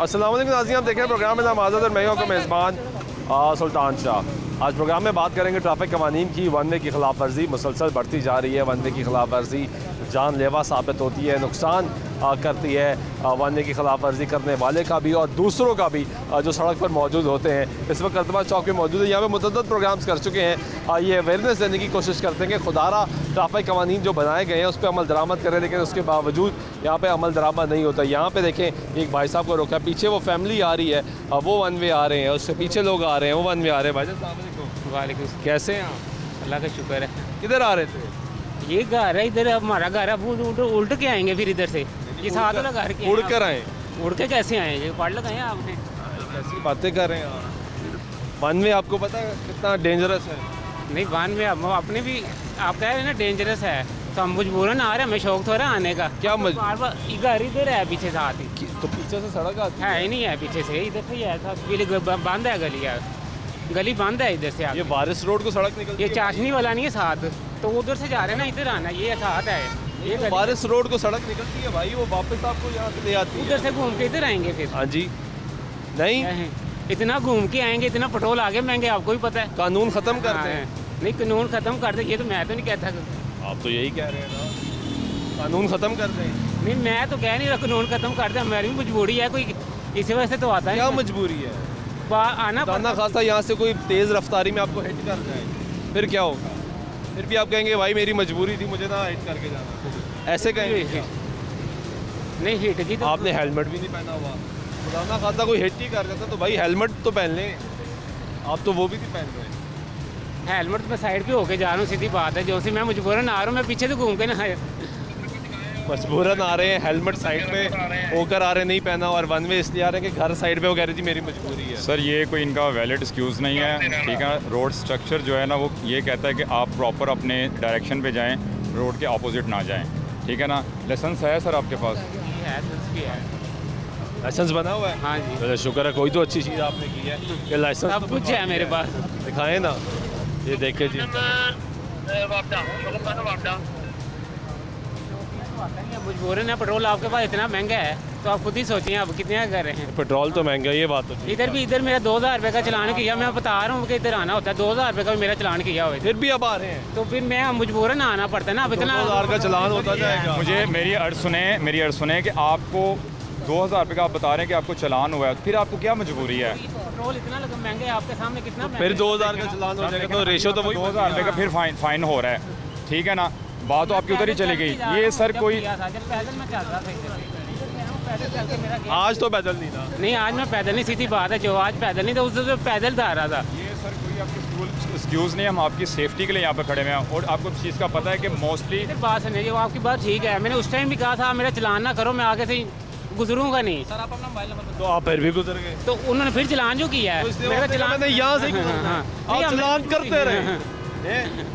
अस्सलाम वालेकुम नाज़रीन, आप देख रहे हैं प्रोग्राम में नाम आज़ाद और मैं हूं मेज़बान सुल्तान शाह। आज प्रोग्राम में बात करेंगे ट्रैफिक कवानीन की। वन वे की खिलाफ वर्जी मुसलसल बढ़ती जा रही है। वन वे की खिलाफ वर्जी जानलेवा साबित होती है, नुकसान करती है वन वे की खिलाफ वर्जी करने वाले का भी और दूसरों का भी जो सड़क पर मौजूद होते हैं। इस वक्त कर्तबा चौक पे मौजूद है। यहाँ पे मुतअद्दिद प्रोग्राम्स कर चुके हैं। ये अवेयरनेस देने की कोशिश करते हैं कि खुदारा ट्रैफिक कवानीन जो बनाए गए हैं उस पर अमल दरामद करें, लेकिन उसके बावजूद यहाँ पे अमल दरामद नहीं होता। यहाँ पे देखें, एक भाई साहब को रोका, पीछे वो फैमिली आ रही है, वो वन वे आ रहे हैं, उससे पीछे लोग आ रहे हैं, वो वन वे आ रहे हैं। भाई साहब वालेकुम, कैसे हैं आप? अल्लाह का शुक्र है। किधर आ रहे थे? ये घर है इधर, हमारा घर है। उल्ट के आएंगे फिर इधर से, ये साथ वाला घर के उड़ कर आए? उड़ के कैसे आएंगे? पढ़ लगाए आपने, कैसी बातें कर रहे हैं आप? वन वे आपको पता है कितना डेंजरस है? नहीं वन में अपने भी आप कह रहे हैं ना डेंजरस है, तो हम मजबूरन आ रहे हैं, हमें शौक थोड़ा आने का। क्या बार बार घर इधर है पीछे साथ ही, तो पीछे से सड़क आती है ही नहीं है पीछे से, इधर से ही है साथ, बंद है गली, है गली बंद है इधर से। ये वारिस रोड को सड़क निकलती ये है? चाशनी वाला नहीं है साथ, तो उधर से जा रहे हैं ना, इधर आना, ये साथ है। ये गली वारिस रोड को सड़क निकलती है भाई, वो वापस आपको यहाँ से ले आती है। उधर से घूम के इधर आएंगे फिर। हाँ जी, नहीं इतना घूम के आएंगे, इतना पेट्रोल आगे महंगे, आपको भी पता है। कानून खत्म करते हैं। नहीं कानून खत्म कर दे, ये तो मैं तो नहीं कहता। आप तो यही कह रहे हैं ना, कानून खत्म कर दें। नहीं मैं तो कह नहीं रहा कानून खत्म कर दे, हमारी भी मजबूरी है, कोई इसी वजह से तो आता है। क्या मजबूरी है? आना खाना खासा यहाँ से कोई तेज़ रफ्तारी में आपको हिट कर जाए, फिर क्या होगा? फिर भी आप कहेंगे भाई मेरी मजबूरी थी, मुझे ना हिट करके जाना, ऐसे कहेंगे क्या? नहीं हिट की तो आपने हेलमेट भी नहीं पहना हुआ, खाना खाता कोई हिट ही कर जाता तो भाई हेलमेट तो पहन लें। आप तो वो भी नहीं पहन रहे। हेलमेट में साइड पे होके जा रहा हूँ, सीधी बात है। जो सी मैं मजबूरन आ रहा हूँ, मैं पीछे से घूम के ना मजबूरन आ रहे हैं, हेलमेट साइड पे होकर आ रहे, नहीं पहना, और वन वे इसलिए आ रहे हैं कि घर साइड पे वो कह रही थी मेरी मजबूरी है। सर ये कोई इनका वैलिड एक्सक्यूज़ नहीं है, ठीक है। रोड स्ट्रक्चर जो है ना वो ये कहता है कि आप प्रॉपर अपने डायरेक्शन पे जाएं, रोड के अपोजिट ना जाएं, ठीक है ना। लाइसेंस है सर आपके पास? लाइसेंस बना हुआ है? हाँ जी, चलो शुक्र है, कोई तो अच्छी चीज़ आपने की है कि लाइसेंस सब कुछ है मेरे पास। दिखाएं ना, ये देखे जी। मजबूरन है, पेट्रोल आपके पास इतना महंगा है तो आप खुद ही सोचिए आप कितने कर रहे हैं। पेट्रोल तो महंगा है, ये बात तो ठीक है। इधर मेरा 2000 रुपये का चलान किया, मैं बता रहा हूँ कि इधर आना होता है, 2000 रुपये का मेरा चलान किया हुआ है, फिर भी अब आ रहे हैं तो फिर मैं मजबूरन आना पड़ता है ना। अब इतना 2000 का चलान होता जाएगा। मुझे मेरी अर्ज सुने कि आपको 2000 रुपये का आप बता रहे हैं कि आपको चलान हुआ है, फिर आपको क्या मजबूरी है? पेट्रोल इतना महंगा है, आपके सामने कितना महंगा फिर है। 2000 का चलान हो जाएगा तो रेशो तो वही 2000 रुपये का फिर फाइन हो रहा है, ठीक है ना। बात तो आपकी उधर ही चली गई। ये सर कोई पैदल में चल रहा था इधर पैदल चल के मेरा गया। आज तो पैदल नहीं था। नहीं आज मैं पैदल नहीं, सीधी बात है, जो आज पैदल नहीं था उस दिन पैदल जा रहा था। ये सर कोई आपकी एक्सक्यूज़ नहीं है, हम आपकी सेफ्टी के लिए यहाँ पे खड़े हुए हैं और आपको इस चीज़ का पता है कि मोस्टली बात सुनिए, वो आपकी बात ठीक है, मैंने उस टाइम भी कहा था मेरा चलान ना करो, मैं आगे से गुजरूंगा नहीं। सर आप अपना मोबाइल नंबर तो आप फिर भी गुजर गए, तो उन्होंने फिर चलान जो किया है मेरा चलान यहाँ से हाँ, आप चलान करते रहे,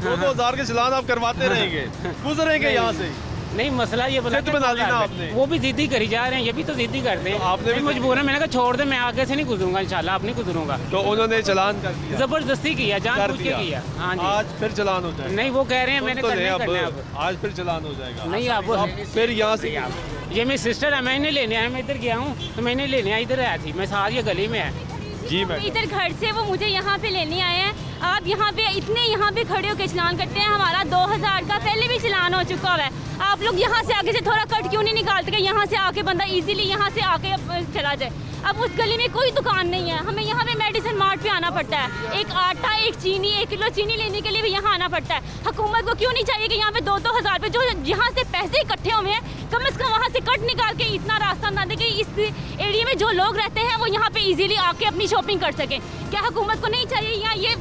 2000 के चलान आप करवाते रहेंगे, गुजरेंगे यहाँ से। नहीं मसला ये बना ली ना आपने। वो भी जिद्दी करी जा रहे हैं, ये भी तो जिद्दी करते हैं। आपने भी मजबूर है, मैंने कहा छोड़ दे, मैं आगे से नहीं गुजरूंगा इंशाल्लाह, आप नहीं गुजरूंगा। तो उन्होंने चलान कर दिया, जबरदस्ती किया, जानबूझ के किया। हाँ जी, आज फिर चलान हो जाएगा। नहीं वो कह रहे हैं मैंने करना है अब, आज फिर चलान हो जाएगा। नहीं आप फिर यहाँ से ये मेरी सिस्टर है, मैं इन्हें लेने आया, मैं इधर गया हूँ तो मैं इन्हें लेने आया, इधर आया थी मैं, साथ ये गली में है जी। मैं इधर घर से वो मुझे यहाँ पे लेने आए हैं। आप यहाँ पे इतने यहाँ पे खड़े होकर चलान करते हैं, हमारा 2000 का पहले भी चलान हो चुका हुआ है। आप लोग यहाँ से आगे से थोड़ा कट क्यों नहीं निकालते कि यहाँ से आके बंदा इजीली यहाँ से आके चला जाए। अब उस गली में कोई दुकान नहीं है, हमें यहाँ पे मेडिसिन मार्ट पे आना पड़ता है, एक आटा, एक चीनी, 1 किलो चीनी लेने के लिए भी यहाँ आना पड़ता है। हुकूमत को क्यों नहीं चाहिए कि यहाँ पे 2-2 हज़ार रुपये जो यहाँ से पैसे इकट्ठे हुए हैं, कम से कम वहाँ से कट निकाल के इतना रास्ता ना दे कि इस एरिया में जो लोग रहते हैं वो यहाँ पे इजीली आके अपनी शॉपिंग कर सकें। क्या हुकूमत को नहीं चाहिए, या ये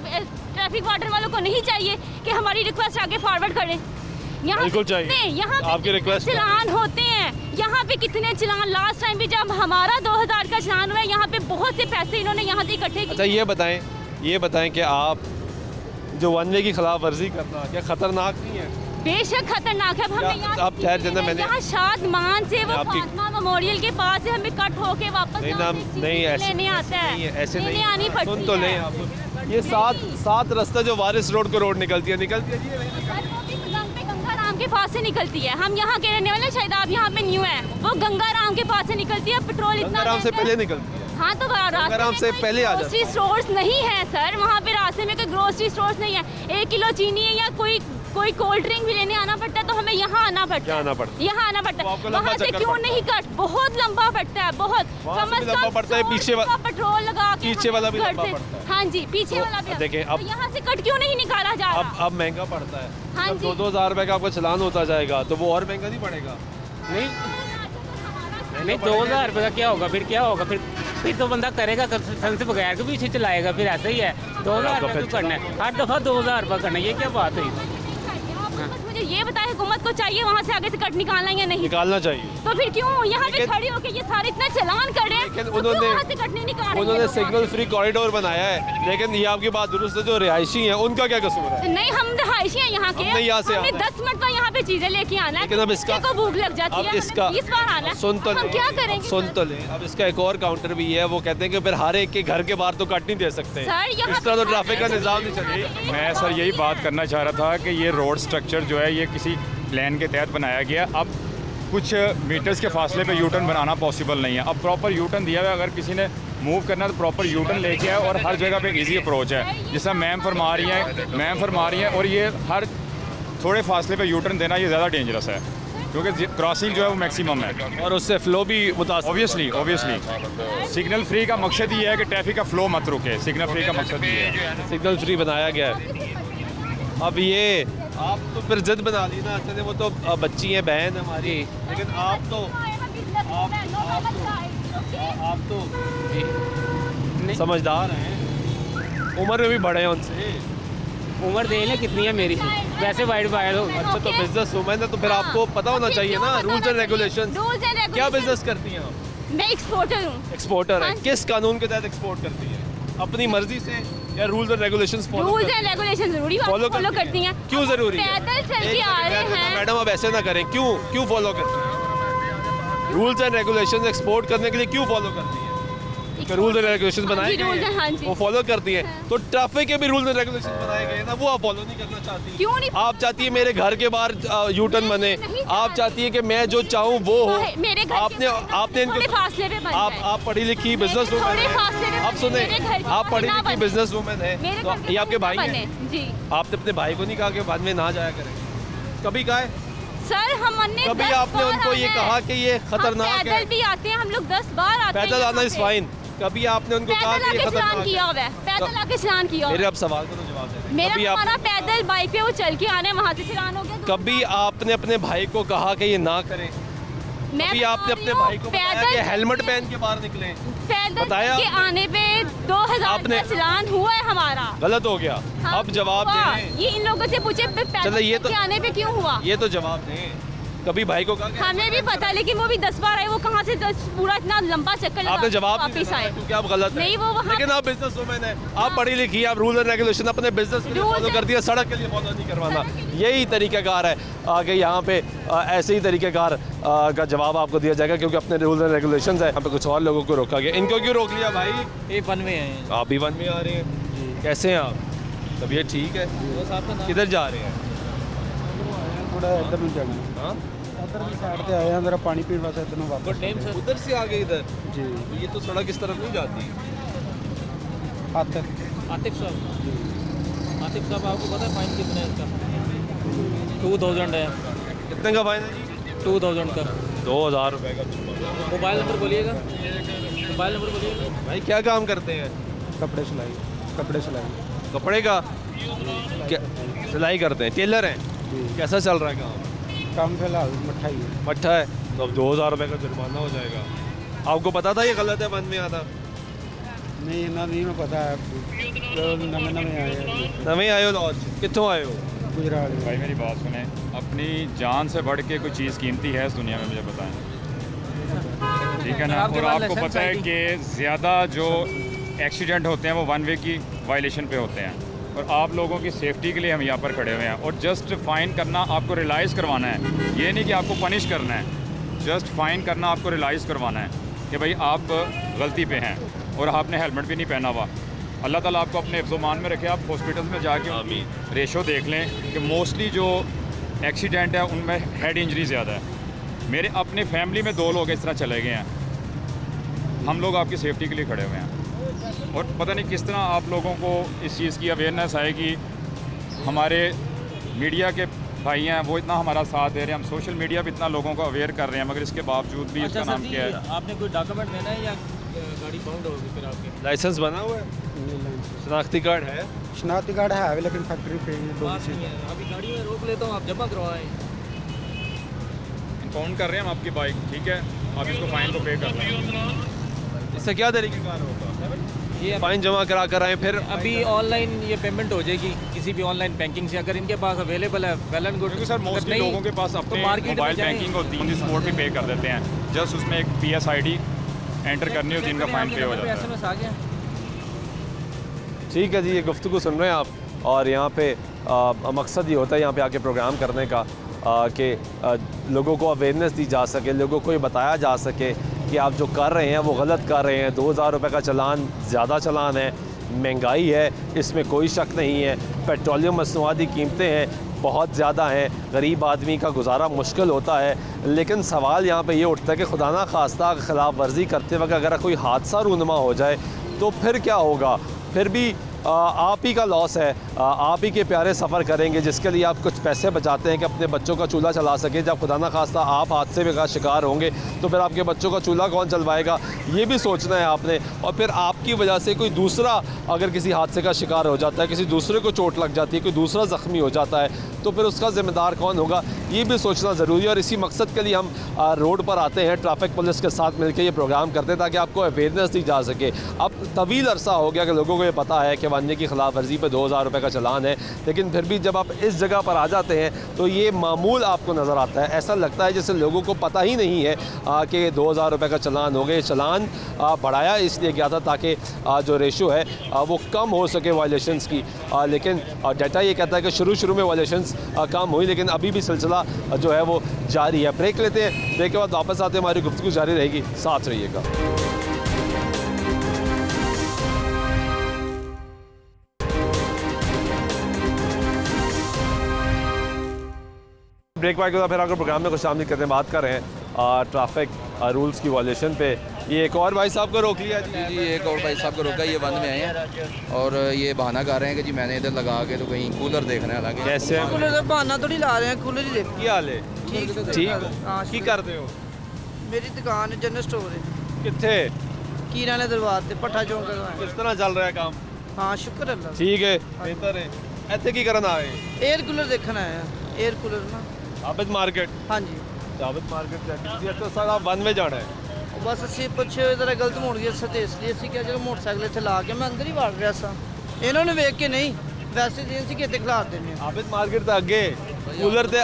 ट्रैफिक वार्डन वालों को नहीं चाहिए कि हमारी रिक्वेस्ट आगे फॉरवर्ड करें? यहाँ बिल्कुल चाहिए, यहाँ आपकी रिक्वेस्ट चलान होते हैं, यहाँ पे कितने चलान, लास्ट टाइम भी जब हमारा 2000 का चलान हुआ है, यहाँ पे बहुत से पैसे इन्होंने यहाँ से इकट्ठे किए। अच्छा ये बताएं कि आप जो वन वे की खिलाफ वर्जी करना क्या खतरनाक नहीं है? बेशक खतरनाक है। अब हमें यहाँ आप ठहर जाना, मैंने यहाँ शादमान से वो फातिमा मेमोरियल के पास से हमें कट होके वापस नहीं ऐसे लेने आता है, ऐसे नहीं आनी पड़ती सुन तो है। नहीं आप, ये सात रास्ता जो वारिस रोड को रोड निकलती है जी। गंगा राम के पास से निकलती है। हम यहाँ के रहने वाले, शायद आप यहाँ पे न्यू है, वो गंगा राम के पास से निकलती है। पेट्रोल इतना आराम से महंगा है। पहले निकलती है। हाँ तो आराम से पहले आ जाती ग्रोसरी स्टोर्स नहीं है सर, वहाँ पे रास्ते में कोई ग्रोसरी स्टोर्स नहीं है। 1 किलो चीनी है या कोई कोल्ड ड्रिंक भी लेने आना पड़ता है तो हमें यहाँ आना पड़ता है। यहाँ आना पड़ता तो है। आपको लंबा वहाँ से चक्कर क्यों पड़ता नहीं कट, बहुत लंबा पड़ता है, बहुत वहाँ से कम भी से लंबा कम पड़ता है, 100 पीछे वाला- पेट्रोल लगा के पीछे हम वाला भी घर लंबा से- पड़ता है। हाँ जी, पीछे तो वाला भी। देखिए, अब- तो यहाँ से कट क्यों नहीं निकाला जा रहा? अब महंगा पड़ता है। हाँ जब जी। 2-2 हज़ार रुपए का आपका चलान होता जाएगा तो वो और महंगा नहीं पड़ेगा। नहीं नहीं, 2,000 रुपये का क्या होगा? फिर क्या होगा? फिर तो बंदा करेगा सन से बगैर के पीछे चलाएगा, फिर ऐसा ही है। 2,000 रुपये क्यों करना है? हर दफ़ा 2,000 रुपये करना है, ये क्या बात हुई? आप मुझे ये बताएं, हुकूमत को चाहिए वहाँ से आगे से कट निकालना या नहीं? निकालना चाहिए। तो फिर क्यों यहाँ पे लेकिन- खड़े होके ये सारे इतना चलान कर रहे हैं? लेकिन तो क्यों उन्होंने- वहाँ से कट नहीं निकाल रहे हैं उन्होंने लोग वहाँ सिग्नल फ्री कॉरिडोर बनाया है, लेकिन ये आपकी बात दुरुस्त है, जो रिहायशी हैं उनका क्या कसूर है? से? नहीं, हम रहायशी हैं यहाँ के। हमने यहाँ से हमें आना है। 10 मिनट में यहाँ पे चीजें लेके आना है। लेकिन अब इसका- बच्चे को भूख लग जाती अब है, इसका हमें 20 बार आना है। सुन तो हम लें, क्या करेंगे? सुन तो लें। अब इसका एक और काउंटर भी है, वो कहते हैं कि फिर हर एक के घर के बाहर तो कट नहीं दे सकते। सर, यहाँ इस तरह तो पे- ट्रैफिक का निज़ाम नहीं चलेगा। मैं सर यही बात करना चाह रहा था कि ये रोड स्ट्रक्चर जो है ये किसी प्लान के तहत बनाया गया। अब कुछ मीटर्स के फासले पे यू टर्न बनाना पॉसिबल नहीं है। अब प्रॉपर यू टर्न दिया हुआ है, अगर किसी ने मूव करना है तो प्रॉपर यू टर्न लेके आए, और हर जगह पे इजी अप्रोच है, जैसा मैम फरमा रही हैं। और ये हर थोड़े फासले पे यू टर्न देना ये ज़्यादा डेंजरस है, क्योंकि क्रॉसिंग जो है वो मैक्सिमम है। और उससे फ्लो भी मुतासर। ऑब्वियसली सिग्नल फ्री का मकसद ये है कि ट्रैफिक का फ्लो मत रुके। सिग्नल फ्री का मकसद ये है। सिग्नल फ्री बनाया गया है। अब ये आप तो फिर जिद बना ली ना, चले वो तो बच्ची है, बहन है हमारी, लेकिन आप तो समझदार हैं, उम्र में भी बड़े हैं उनसे। उम्र देख लें कितनी है मेरी, वैसे वाइड वाइड हो। अच्छा, तो बिजनेस वुमेन है तो फिर आपको पता होना चाहिए ना रूल्स एंड रेगुलेशन। क्या बिजनेस करती हैं आप? मैं एक्सपोर्टर हूँ। एक्सपोर्टर है। हाँ। किस कानून के तहत एक्सपोर्ट करती हैं? अपनी मर्जी से या rules and regulations follow rules and regulation जरूरी फॉलो फॉलो करती हैं। क्यों जरूरी है? पैदल चल के आ रहे हैं। मैडम, अब ऐसे ना करें। क्यों फॉलो करती हैं? रूल्स एंड रेगुलेशंस एक्सपोर्ट करने के लिए क्यों फॉलो करती हैं? रूल्स एंड रेगुलेशंस बनाए गए रूल्स हैं, हाँ जी। वो फॉलो करती हैं। तो ट्रैफिक के भी रूल्स एंड रेगुलेशंस बनाए गए हैं ना, वो आप फॉलो नहीं करना चाहती। क्यों नहीं? आप चाहती है मेरे घर के बाहर यू टर्न बने, नहीं आप चाहती है कि मैं जो चाहूँ वो हो। मेरे घर आपने थोड़े इनको फासले पे बन आप जाए। आप पढ़ी लिखी बिजनेस वुमन थोड़े फासले में है। आप सुने, मेरे घर के आप पढ़ी ना लिखी बने। बिजनेस वुमन है, मेरे तो घर के ये आपके भाई बने। हैं। जी आपने अपने भाई को नहीं कहा कि बाद में ना जाया करें? कभी कहा है? सर, हमने कभी 10 आपने बार उनको ये आना कहा है। कि ये हम खतरनाक है? पैदल भी आते हैं, हम लोग 10 बार आते हैं। पैदल आना यहाँ इज पे। फाइन। कभी आपने उनको कहा पैदल कि ये आके स्नान खतरनाक किया है? हुआ है, पैदल आके स्नान किया हुआ मेरे है। अब सवाल का तो जवाब दे दें। मेरा कभी हमारा पैदल बाइक पे वो चल के आने, वहाँ से चलान हो गया। कभी आपने अपने भाई को कहा कि ये ना करें? मैं कभी बता आपने रही अपने हूँ, भाई को बताया कि हेलमेट पहन के बाहर निकलें? पैदल बताया के आने पे 2,000 आपने- का चलान हुआ है हमारा। गलत हो गया। हाँ, अब जवाब हुआ। दें। ये इन लोगों से पूछे पैदल चलो, ये तो- के आने पे क्यों हुआ? ये तो जवाब दें। कभी भाई को कहा कि हमें भी पता, लेकिन वो भी 10 बार आए, वो कहाँ से 10 पूरा इतना लंबा चक्कर लगा आपने जवाब नहीं वापिस दिया आए। क्योंकि आप गलत हैं। नहीं, वो वहाँ- लेकिन आप बिजनेस वुमेन है, आप पढ़ी लिखी, आप रूल एंड रेगुलेशन अपने बिजनेस के लिए Rules फॉलो and- करती है, सड़क के लिए फॉलो नहीं करवाना। यही तरीक़ाकार है आगे यहाँ पे ऐसे ही तरीक़ेकार का जवाब आपको दिया जाएगा, क्योंकि अपने रूल एंड रेगुलेशन है। यहाँ पे कुछ और लोगों को रोका गया। इनको क्यों रोक लिया भाई? ये वन में है। आप भी वन में आ रहे हैं? कैसे हैं आप? तबीयत ठीक है? किधर जा रहे हैं? थोड़ा इधर में जाना। हाँ, इधर भी साइड पे आए हैं, जरा पानी पीने वास्ते इधर में वापस। उधर से आगे इधर। जी तो ये तो सड़क इस तरफ नहीं जाती। आते आतिफ साहब आपको पता है फाइन कितना है इसका? 2000 है। कितने का फाइन है जी? 2000 का। 2,000 रुपये का। मोबाइल नंबर बोलिएगा, मोबाइल नंबर बोलिएगा। भाई क्या काम करते हैं? कपड़े सिलाई कपड़े का क्या सिलाई करते हैं? टेलर हैं? जी। कैसा चल रहा है काम? काम फिलहाल मिठाई है। मट्ठा है तो अब 2,000 रुपये का जुर्माना हो जाएगा। आपको पता था ये गलत है वन में आना? नहीं इन्ना नहीं मैं पता है, नवे आए हैं नवे आए हो लॉज? कितों आए हो? गुजरात में। भाई मेरी बात सुने, अपनी जान से बढ़ के कोई चीज़ कीमती है इस दुनिया में, मुझे बताएं, ठीक है ना? आपके और पास आपको लाइसेंस पता है ID? कि ज़्यादा जो एक्सीडेंट होते हैं वो वन वे की वायलेशन पे होते हैं, और आप लोगों की सेफ्टी के लिए हम यहाँ पर खड़े हुए हैं। और जस्ट फाइन करना, आपको रियलाइज़ करवाना है, ये नहीं कि आपको पनिश करना है, जस्ट फाइन करना, आपको रियलाइज़ करवाना है कि भाई आप गलती पे हैं और आपने हेलमेट भी नहीं पहना हुआ। अल्लाह ताला आपको अपने हिफ्ज़-ओ-मान में रखे। आप हॉस्पिटल्स में जाके रेशो देख लें कि मोस्टली जो एक्सीडेंट है उनमें हेड इंजरी ज़्यादा है। मेरे अपने फैमिली में 2 लोग इस तरह चले गए हैं। हम लोग आपकी सेफ्टी के लिए खड़े हुए हैं और पता नहीं किस तरह आप लोगों को इस चीज़ की अवेयरनेस आएगी। हमारे मीडिया के भाई हैं वो इतना हमारा साथ दे रहे हैं, हम सोशल मीडिया पे इतना लोगों को अवेयर कर रहे हैं, मगर इसके बावजूद भी इसका नाम क्या है? आपने कोई डॉक्यूमेंट देना है या गाड़ी बाउंड होगी फिर आपके? लाइसेंस बना हुआ है, शनाख्ती कार्ड है? शनाख्ती कार्ड है अभी, लेकिन फैक्ट्री पे बात नहीं है, अभी गाड़ी में रोक लेता हूँ, आप जमा करवाएं। इम्पाउंड कर रहे हैं हम आपकी बाइक, ठीक है, आप इसको फ़ाइन को पे कर रहे हैं। इससे क्या तरीक़ेकार होगा? ये फ़ाइन जमा करा कर आए, फिर अभी ऑनलाइन ये पेमेंट हो जाएगी किसी भी ऑनलाइन बैंकिंग से, अगर इनके पास अवेलेबल है वेल एंड गुड। क्योंकि सर मोस्टली लोगों के पास अपने मोबाइल बैंकिंग होती है, स्पोर्ट भी पे कर देते हैं, जस्ट उसमें एक PSID एंटर करनी होती है, इनका फ़ाइन पे हो जाता है। SMS आ गया। ठीक है जी, ये गुफ्तगू सुन रहे हैं आप, और यहाँ पे मकसद ये होता है यहाँ पे आके प्रोग्राम करने का कि लोगों को अवेयरनेस दी जा सके, लोगों को ये बताया जा सके कि आप जो कर रहे हैं वो गलत कर रहे हैं। 2000 रुपये का चालान ज़्यादा चालान है, महंगाई है, इसमें कोई शक नहीं है। पेट्रोलियम मसनूआत की कीमतें हैं बहुत ज़्यादा हैं, गरीब आदमी का गुजारा मुश्किल होता है। लेकिन सवाल यहाँ पे ये उठता है कि खुदा ना खास्ता ख़िलाफ़ वर्जी करते वक्त अगर कोई हादसा रूनुमा हो जाए तो फिर क्या होगा? फिर भी आप ही का लॉस है, आप ही के प्यारे सफ़र करेंगे जिसके लिए आप कुछ पैसे बचाते हैं कि अपने बच्चों का चूल्हा चला सकें। जब खुदा ना खास्ता आप हादसे का शिकार होंगे तो फिर आपके बच्चों का चूल्हा कौन चलवाएगा, ये भी सोचना है आपने। और फिर आपकी वजह से कोई दूसरा अगर किसी हादसे का शिकार हो जाता है, किसी दूसरे को चोट लग जाती है, कोई दूसरा ज़ख्मी हो जाता है, तो फिर उसका ज़िम्मेदार कौन होगा, ये भी सोचना ज़रूरी है। और इसी मकसद के लिए हम रोड पर आते हैं, ट्रैफिक पुलिस के साथ मिलकर ये प्रोग्राम करते हैं ताकि आपको अवेयरनेस दी जा सके। अब तवील अरसा हो गया कि लोगों को ये पता है कि वन्य की खिलाफ वर्जी पर 2000 रुपये का चालान है, लेकिन फिर भी जब आप इस जगह पर आ जाते हैं तो ये मामूल आपको नज़र आता है। ऐसा लगता है जैसे लोगों को पता ही नहीं है कि 2000 रुपये का चालान हो गया। चालान बढ़ाया इसलिए गया था ताकि जो रेशो है वो कम हो सके वायलेशंस की, लेकिन डाटा ये कहता है कि शुरू में वायलेशंस कम हुई, लेकिन अभी भी सिलसिला जो है वो जारी है। ब्रेक लेते हैं, ब्रेक के बाद वापस आते हैं, हमारी गुफ्तगू जारी रहेगी, साथ रहिएगा। ब्रेक के बाद फिर आपको प्रोग्राम में कुछ शामिल करते हैं, बात कर रहे हैं ट्रैफिक रूल्स की वायलेशन पे। ये एक और भाई साहब को रोक लिया जी, एक और भाई साहब को रोका, ये बंद में आए हैं और ये बहाना कर रहे हैं कि जी मैंने इधर लगा के तो कहीं कूलर देखना है लगे। कैसे कूलर बहाना थोड़ी ला रहे हैं, कूलर ही देख। क्या हाल है? ठीक हाँ, की करते हो? मेरी दुकान है, जनरल स्टोर है, कितने कीरा ने दरबार से पट्ठा चौक है। किस तरह चल रहा है काम? हाँ शुक्र अल्लाह। ठीक है, बेहतर है। ਇੱਥੇ ਕੀ ਕਰਨ ਆਏ? एयर कूलर देखना है, एयर कूलर ना। आबिद मार्केट? हाँ जी, आबिद मार्केट जाके तो सारा वन में जाना है। बस ਅਸੀਂ ਪਿੱਛੇ ਜਰਾ ਗਲਤ ਮੋੜ ਗਿਆ ਸਤੇ, ਇਸ ਲਈ ਅਸੀਂ ਕਿਹਾ ਜਦੋਂ ਮੋਟਰਸਾਈਕਲ ਇੱਥੇ ਲਾ ਕੇ ਮੈਂ ਅੰਦਰ ਹੀ ਵੜ ਰਿਹਾ ਸਾਂ, ਇਹਨਾਂ ਨੂੰ ਵੇਖ ਕੇ ਨਹੀਂ, ਵੈਸੇ ਜੇ ਅਸੀਂ ਕਿਤੇ ਖਿਲਾਰ ਦਿੰਦੇ ਹਾਂ। आबिद मार्केट तो अगे कूलर ते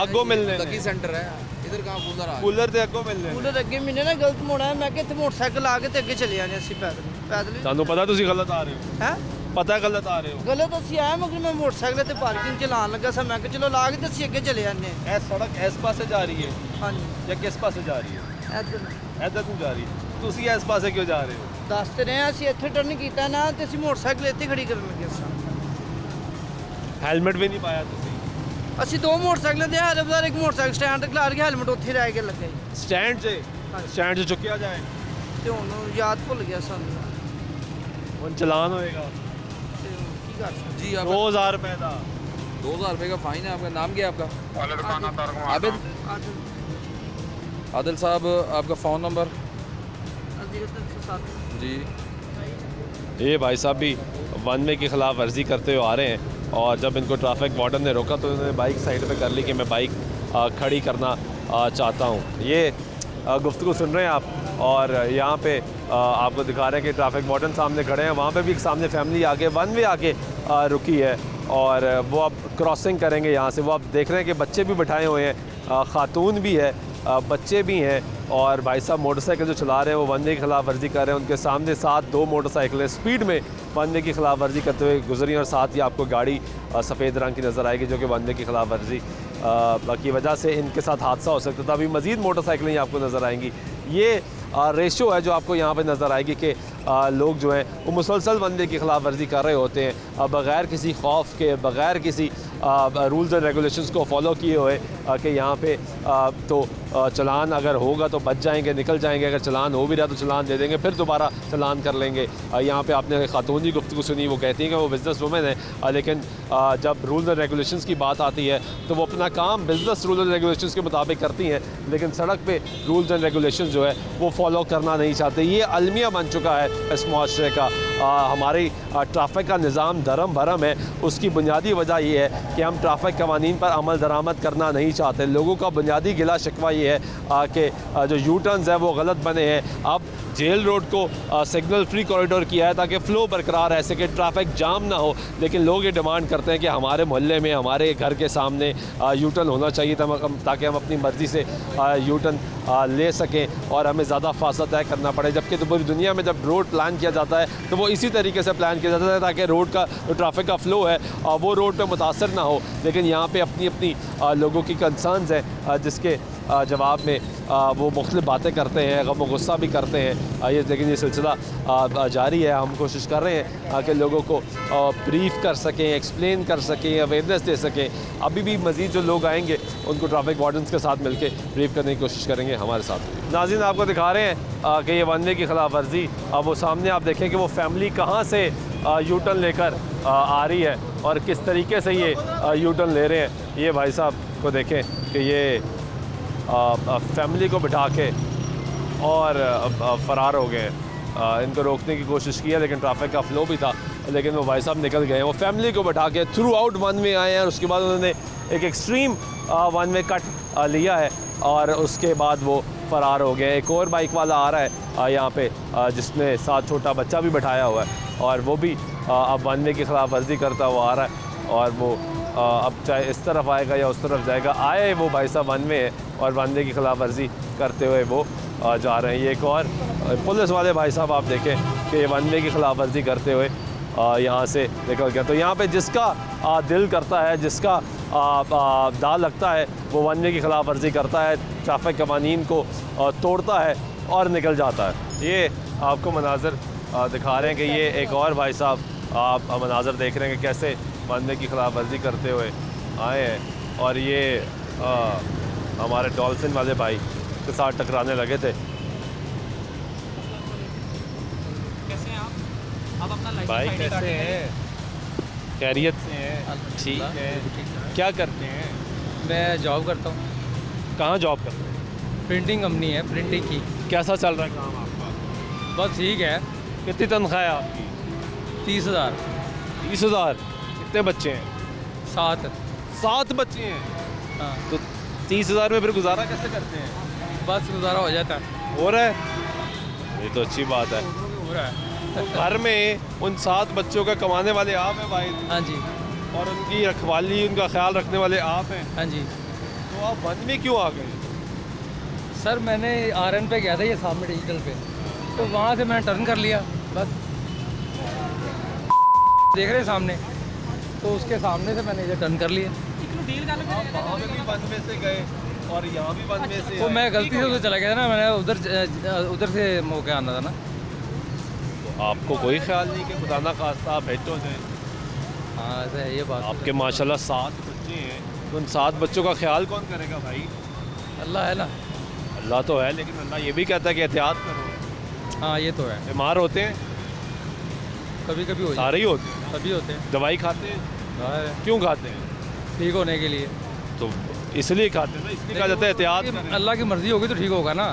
अगो मिलने लकी सेंटर है, इधर कहाँ कूलर आ कूलर ते अगो मिलने। ਕੂਲਰ ਅੱਗੇ ਮੈਨੇ ਨਾ ਗਲਤ ਮੋੜਾ ਹੈ, ਮੈਂ ਕਿ ਇੱਥੇ ਮੋਟਰਸਾਈਕਲ ਲਾ ਕੇ ਤੇ ਅੱਗੇ ਚਲੇ ਜਾਣੇ ਅਸੀਂ ਪੈਦਲ ਹੀ। ਤੁਹਾਨੂੰ ਪਤਾ ਤੁਸੀਂ ਗਲਤ ਆ ਰਹੇ ਹੋ? ਹੈ ਪਤਾ ਗਲਤ ਆ ਰਹੇ ਹੋ? ਗਲਤ ਅਸੀਂ ਆਏ, ਮਗਰ ਮੈਂ ਮੋਟਰਸਾਈਕਲ ਤੇ ਪਾਰਕਿੰਗ ਚ ਲਾਉਣ ਲੱਗਾ ਸਾਂ, ਮੈਂ ਕਿ ਚਲੋ ਲਾ ਕੇ ਤੇ ਅਸੀਂ ਅੱਗੇ ਚਲੇ ਜਾਂਦੇ ਹਾਂ। ਇਹ ਸੜਕ ਇਸ ਪਾਸੇ ਜਾ ਰਹੀ ਹੈ ਹਾਂਜੀ ਜਾਂ ਕਿਸ ਪਾਸੇ ਜਾ ਰਹੀ ਹੈ? ਇੱਧਰ ਇੱਧਰ ਨੂੰ ਜਾ ਰਹੀ ਹੈ। ਤੁਸੀਂ ਇਸ ਪਾਸੇ ਕਿਉਂ ਜਾ ਰਹੇ ਹੋ? ਦੱਸ ਤੇ ਰਹੇ ਹਾਂ, ਅਸੀਂ ਇੱਥੇ ਟਰਨ ਕੀਤਾ ਨਾ ਤੇ ਅਸੀਂ ਮੋਟਰਸਾਈਕਲ ਇੱਥੇ ਖੜੀ ਕਰਨ ਲੱਗੇ ਸਾਂ। ਹੈਲਮਟ ਵੀ ਨਹੀਂ ਪਾਇਆ ਤੁਸੀਂ। ਅਸੀਂ ਦੋ ਮੋਟਰਸਾਈਕਲਾਂ ਦੇ ਹਰ ਬਜ਼ਾਰ ਇੱਕ ਮੋਟਰਸਾਈਕਲ ਸਟੈਂਡ ਤੇ ਖਲਾਰ ਕੇ ਹੈਲਮਟ ਉੱਥੇ ਰਹਿ ਕੇ ਲੱਗੇ ਸਟੈਂਡ 'ਚ ਸਟੈਂਡ 'ਚ ਚੁੱਕਿਆ ਜਾਏ ਤੇ ਹੁਣ ਯਾਦ ਭੁੱਲ ਗਿਆ ਸਾਨੂੰ ਹੁਣ ਚਲਾਨ होएगा ਤੇ ਕੀ ਕਰ ਸਕਦੇ। जी आप 2000 रुपए का। 2000 रुपये का फाइन है। आपका नाम क्या है आपका? आबिद ਅੱਜ आदिल साहब, आपका फ़ोन नंबर? ਅਸੀਂ 307 जी ये भाई साहब भी वन वे की खिलाफ वर्जी करते हुए आ रहे हैं, और जब इनको ट्रैफिक वार्डन ने रोका तो उन्होंने बाइक साइड पे कर ली कि मैं बाइक खड़ी करना चाहता हूँ। ये गुफ्तगू सुन रहे हैं आप, और यहाँ पे आपको दिखा रहे हैं कि ट्रैफिक वार्डन सामने खड़े हैं, वहाँ पे भी एक सामने फैमिली आके वन वे आके रुकी है, और वो अब क्रॉसिंग करेंगे यहाँ से। वो आप देख रहे हैं कि बच्चे भी बिठाए हुए हैं, ख़ातून भी है, बच्चे भी हैं, और भाई साहब मोटरसाइकिल जो चला रहे हैं वो वन वे की खिलाफ वर्जी कर रहे हैं। उनके सामने साथ दो मोटरसाइकिलें स्पीड में वन वे की खिलाफ वर्जी करते हुए गुजरी, और साथ ही आपको गाड़ी सफ़ेद रंग की नज़र आएगी जो कि वन वे की खिलाफ वर्जी की वजह से इनके साथ हादसा हो सकता था। अभी मज़ीद मोटरसाइकिलें आपको नज़र आएंगी। ये रेशो है जो आपको यहाँ पे नज़र आएगी कि लोग जो हैं वो मुसलसल वनवे की खिलाफ वर्जी कर रहे होते हैं बग़ैर किसी खौफ के, बग़ैर किसी रूल्स एंड रेगुलेशंस को फॉलो किए हुए कि यहाँ पे तो चलान अगर होगा तो बच जाएंगे, निकल जाएंगे, अगर चलान हो भी रहा तो चलान दे देंगे, फिर दोबारा चलान कर लेंगे। यहाँ पे आपने खातून की गुफ्तगू सुनी, वो कहती हैं कि वो बिज़नेस वूमेन है, लेकिन जब रूल्स एंड रेगुलेशंस की बात आती है तो वो अपना काम बिज़नेस रूल्स एंड रेगुलेशंस के मुताबिक करती हैं, लेकिन सड़क पे रूल्स एंड रेगुलेशंस जो है वो फॉलो करना नहीं चाहते। ये अलमिया बन चुका है इस मुआशरे का। हमारी ट्रैफिक का निज़ाम धर्म भरम है। उसकी बुनियादी वजह यह है कि हम ट्रैफिक कवानीन पर अमल दरामद करना नहीं चाहते। लोगों का बुनियादी गिला शिकवा ये है कि जो यू टर्न्स हैं वो गलत बने हैं। अब जेल रोड को सिग्नल फ्री कॉरिडोर किया है ताकि फ़्लो बरकरार रह सके, ट्रैफिक जाम ना हो, लेकिन लोग ये डिमांड करते हैं कि हमारे मोहल्ले में, हमारे घर के सामने यू टर्न होना चाहिए ताकि हम अपनी मर्ज़ी से यू टर्न ले सकें और हमें ज़्यादा फासला तय करना पड़े। जबकि तो पूरी दुनिया में जब रोड प्लान किया जाता है तो वो इसी तरीके से प्लान किया जाता है ताकि रोड का जो ट्रैफिक का फ़्लो है वो रोड पर मुतासर ना हो। लेकिन यहाँ पर अपनी अपनी लोगों की कंसर्न्स हैं जिसके जवाब में वो मुख्तलिफ बातें करते हैं, गम गुस्सा भी करते हैं। लेकिन ये सिलसिला जारी है। हम कोशिश कर रहे हैं कि लोगों को ब्रीफ कर सकें, एक्सप्लेन कर सकें, अवेयरनेस दे सकें। अभी भी मज़ीद जो लोग आएंगे उनको ट्रैफिक वार्डन्स के साथ मिलकर ब्रीफ करने की कोशिश करेंगे हमारे साथ। नाज़रीन, आपको दिखा रहे हैं कि ये वनवे की खिलाफ वर्जी, अब वो सामने आप देखें कि वो फैमिली कहाँ से यू टर्न लेकर आ रही है और किस तरीके से ये यू टर्न ले रहे हैं। ये भाई साहब को देखें कि ये फैमिली को बिठा के और फ़रार हो गए। इनको रोकने की कोशिश की है लेकिन ट्रैफिक का फ़्लो भी था, लेकिन वो भाई साहब निकल गए। वो फैमिली को बिठा के थ्रू आउट वन वे आए हैं और उसके बाद उन्होंने एक एक्सट्रीम वन वे कट लिया है और उसके बाद वो फ़रार हो गए। एक और बाइक वाला आ रहा है यहाँ पे जिसमें साथ छोटा बच्चा भी बिठाया हुआ है और वो भी अब वन वे की खिलाफ वर्जी करता हुआ आ रहा है और वो अब चाहे इस तरफ आएगा या उस तरफ जाएगा। आए वो भाई साहब वन वे है और वन वे की खिलाफ वर्जी करते हुए वो जा रहे हैं। ये एक और पुलिस वाले भाई साहब आप देखें कि ये वन वे की खिलाफ वर्जी करते हुए यहाँ से निकल गया। तो यहाँ पे जिसका दिल करता है, जिसका दाल लगता है, वो वन वे की खिलाफ वर्जी करता है, ट्रैफिक कवानीन को तोड़ता है और निकल जाता है। ये आपको मनाज़र दिखा रहे हैं कि ये एक और भाई साहब आप मनाज़र देख रहे हैं कि कैसे वन वे की खिलाफ वर्जी करते हुए आए हैं और ये हमारे डॉल्फिन वाले भाई के साथ टकराने लगे थे। कैसे हैं आप अपना लाइसेंस भाई ID कैसे कार्ड हैं? खैरियत से हैं? ठीक है। क्या करते हैं? मैं जॉब करता हूँ। कहाँ जॉब करते हैं? प्रिंटिंग कंपनी है, प्रिंटिंग की। कैसा चल रहा है काम आपका? बस ठीक है। कितनी तनख्वाह है आपकी? 30,000। 30,000। कितने बच्चे हैं? 7 बच्चे हैं। हाँ, तो 30,000 में फिर गुजारा कैसे करते हैं? बस गुजारा हो जाता है। हो रहा है? ये तो अच्छी बात है। हो रहा है। तो घर में उन 7 बच्चों का कमाने वाले आप हैं भाई हाँ जी, और उनकी रखवाली, उनका ख्याल रखने वाले आप हैं, हाँ जी। तो आप वन में क्यों आ गए? सर मैंने RN पे गया था, ये सामने डिजिटल पे, तो वहाँ से मैंने टर्न कर लिया। बस देख रहे हैं सामने, तो उसके सामने से मैंने ये टर्न कर लिया। वहाँ पे भी वन में से गए और यहाँ भी वन में से तो आए। मैं गलती से उधर चला गया था ना, मैंने उधर से मौके आना था ना। तो आपको कोई ख्याल नहीं कि खुदा ना खास्ता आप हिट हो जाए? हाँ ऐसा है, ये बात। आपके माशाल्लाह 7 बच्चे हैं, तो उन 7 बच्चों का ख्याल कौन करेगा भाई? अल्लाह है ना। अल्लाह तो है, लेकिन अल्लाह ये भी कहता है कि एहतियात करो। हाँ ये तो है। बीमार होते हैं? कभी कभी हो सारे ही होते हैं। सभी होते हैं। दवाई खाते हैं? हाँ, क्यों खाते हैं? ठीक होने के लिए। तो इसलिए खाते हैं ना, इसलिए कहा जाता है एहतियात करें। अल्लाह की मर्जी होगी तो ठीक होगा ना।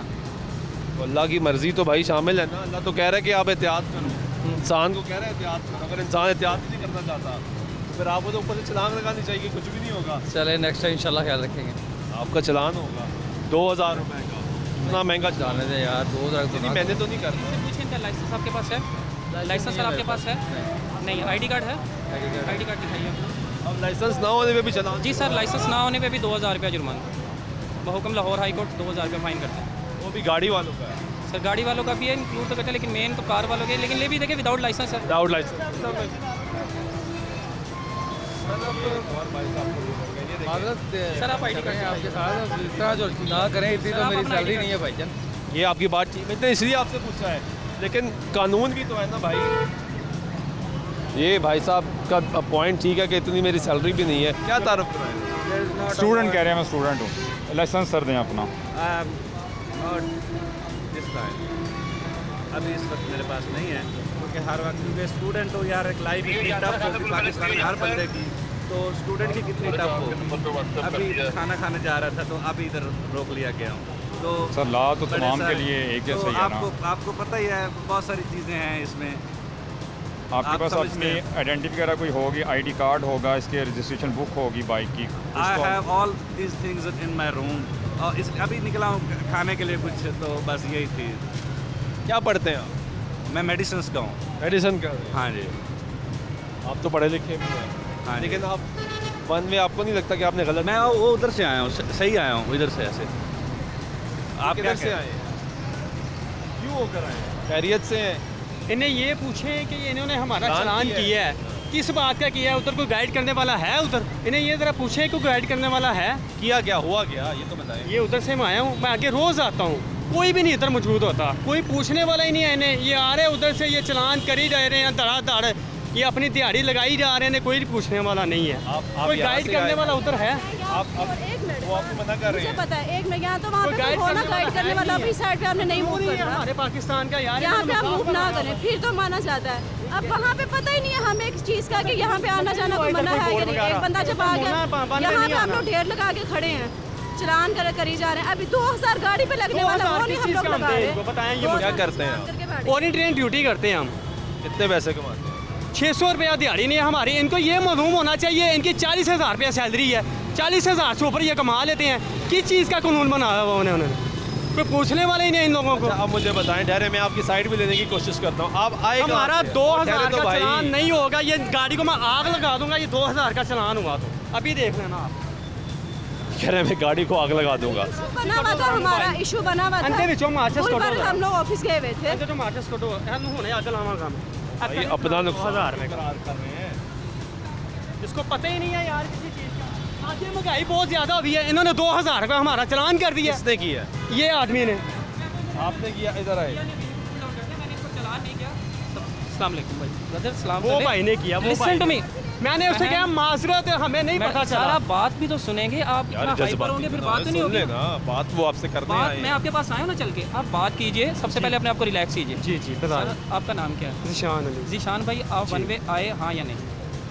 तो अल्लाह की मर्जी तो भाई शामिल है ना। अल्लाह तो कह रहा है कि आप एहतियात करो, इंसान को कह रहा है एहतियात करो। अगर इंसान एहतियात नहीं करना चाहता तो फिर आपको तो ऊपर से चलान लगानी चाहिए, कुछ भी नहीं होगा। चले नेक्स्ट टाइम इंशाल्लाह ख्याल रखेंगे। आपका चलान होगा 2,000 रुपये का, इतना महंगा चलान जाने दे यार, 2,000 तो नहीं, मैंने तो नहीं करना। पूछिए इनका लाइसेंस आपके पास है? लाइसेंस सर आपके पास है? नहीं। ID कार्ड है? ID कार्ड दिखाइए अपना। अब लाइसेंस ना होने पे भी चलान? जी सर, लाइसेंस ना होने पे भी 2,000 रुपया जुर्माना। बहुकम लाहौर हाई कोर्ट 2,000 रुपया फाइन करता है। वो भी गाड़ी वालों का है? सर गाड़ी वालों का भी है, इंक्लूड तो करते हैं, लेकिन मेन तो कार वालों के, लेकिन ले भी देखिए विदाउट लाइसेंस है। Without license. सर आप ID कार्ड आपके साथ इतना जो ना करें, इतनी तो मेरी सैलरी नहीं है भाईजान। ये आपकी बात ठीक, मैंने इसलिए आपसे पूछा है लेकिन कानून भी तो है ना भाई। ये भाई साहब का पॉइंट ठीक है कि इतनी मेरी सैलरी भी नहीं है। क्या तारुफ कराएं? स्टूडेंट कह रहे हैं, मैं स्टूडेंट हूँ। लाइसेंस सर दें अपना। अभी इस वक्त मेरे पास नहीं है, क्योंकि हर वक्त क्योंकि स्टूडेंट हो यार, एक लाइफ इतनी टफ होती पाकिस्तान में हर बंदे की, तो स्टूडेंट की कितनी टफ हो। अभी खाना खाने जा रहा था तो अभी इधर रोक लिया गया हूँ। तो सर ला तो तमाम के लिए एक जैसा ही है ना। आपको पता ही है, बहुत सारी चीज़ें हैं इसमें। आपके पास अपनी आइडेंटिटी वगैरह कोई होगी, आईडी कार्ड होगा, इसके रजिस्ट्रेशन बुक होगी बाइक की। I have all these things in my room. और इस अभी निकला हूँ खाने के लिए कुछ, तो बस यही थी। क्या पढ़ते हैं आप? मैं मेडिसिन का हूँ। मेडिसिन का? हाँ जी। आप तो पढ़े लिखे भी हैं। हाँ, लेकिन आप वन में आपको नहीं लगता कि आपने गलत? मैं वो उधर से आया हूँ, सही आया हूँ इधर से। ऐसे आप किधर से आए? क्यों होकर आए? खैरियत से हैं? इन्हें ये पूछें कि इन्होंने हमारा चालान चालान किया किया है, किस बात का किया है? उधर कोई गाइड करने वाला है? उधर इन्हें ये ज़रा पूछें कोई गाइड करने वाला है? किया क्या, हुआ क्या, ये तो बताएं। ये उधर से मैं आया हूँ, मैं आगे रोज़ आता हूँ, कोई भी नहीं इधर मौजूद होता, कोई पूछने वाला ही नहीं है इन्हें। ये आ रहे उधर से, ये चालान कर ही जा रहे हैं धड़ाधड़, ये अपनी दिहाड़ी लगाई जा रहे हैं, कोई पूछने वाला नहीं है। कोई गाइड करने वाला उधर है? वो आपको मना कर रहे हैं? पता है, एक मिनट, यहाँ तो वहाँ पे होना गाइड करने वाला अपनी साइड पे हमने नहीं मूव करना। हमारे पाकिस्तान का यार, यहाँ पे हम मूव ना करें फिर तो माना जाता है। अब वहाँ पे पता ही नहीं है हमें एक चीज़ का कि यहाँ पे आना जाना कोई मना है कि नहीं। एक बंदा जब आ गया, यहाँ पे हम लोग ढेर लगा के खड़े हैं, चलान करी जा रहे हैं। अभी 2000 गाड़ी पे लगने वाला, वो नहीं हम लोग लगा रहे हैं। बताएंगे क्या करते हैं? ऑन ट्रेन ड्यूटी करते हैं हम। कितने पैसे कमाते हैं? 600 रुपया दिहाड़ी नहीं है हमारी। इनको ये मालूम होना चाहिए, इनकी 40,000 रुपया सैलरी है, 40,000 से ऊपर ये कमा लेते हैं। किस चीज़ का कानून बनाया हुआ उन्होंने? कोई पूछने वाला ही नहीं इन लोगों को। अच्छा, अब मुझे बताएं, ठहरे मैं आपकी साइड भी लेने की कोशिश करता हूँ। आप आए हमारा 2000 का भाई चालान नहीं होगा, ये गाड़ी को मैं आग लगा दूंगा। ये 2000 का चालान हुआ तो अभी देख लेना आप। कह रहे मैं गाड़ी को आग लगा दूंगा। बना हुआ था, हमारा इशू बना हुआ था। हम लोग ऑफिस गए हुए थे। अपना नुकसान इसको पता ही नहीं है यार किसी चीज़ का। आज ये महंगाई बहुत ज़्यादा हुई है, इन्होंने 2000 का हमारा चालान कर दिया। किसने किया? ये आदमी ने। आपने किया? इधर आए। वो भाई ने किया, वो भाई। मैंने उससे कहा माजरत है, हमें नहीं पता चला। आप बात भी तो सुनेंगे, आप इतना हाइपर होंगे फिर बात तो नहीं होगी ना। बात वो आपसे करने बात आए हैं। मैं आपके पास आया हूँ ना चल के, आप बात कीजिए। सबसे पहले अपने आप को रिलैक्स कीजिए। जी जी बता। आपका नाम क्या है? ज़ीशान अली। ज़ीशान भाई, आप वन वे आए हाँ या नहीं?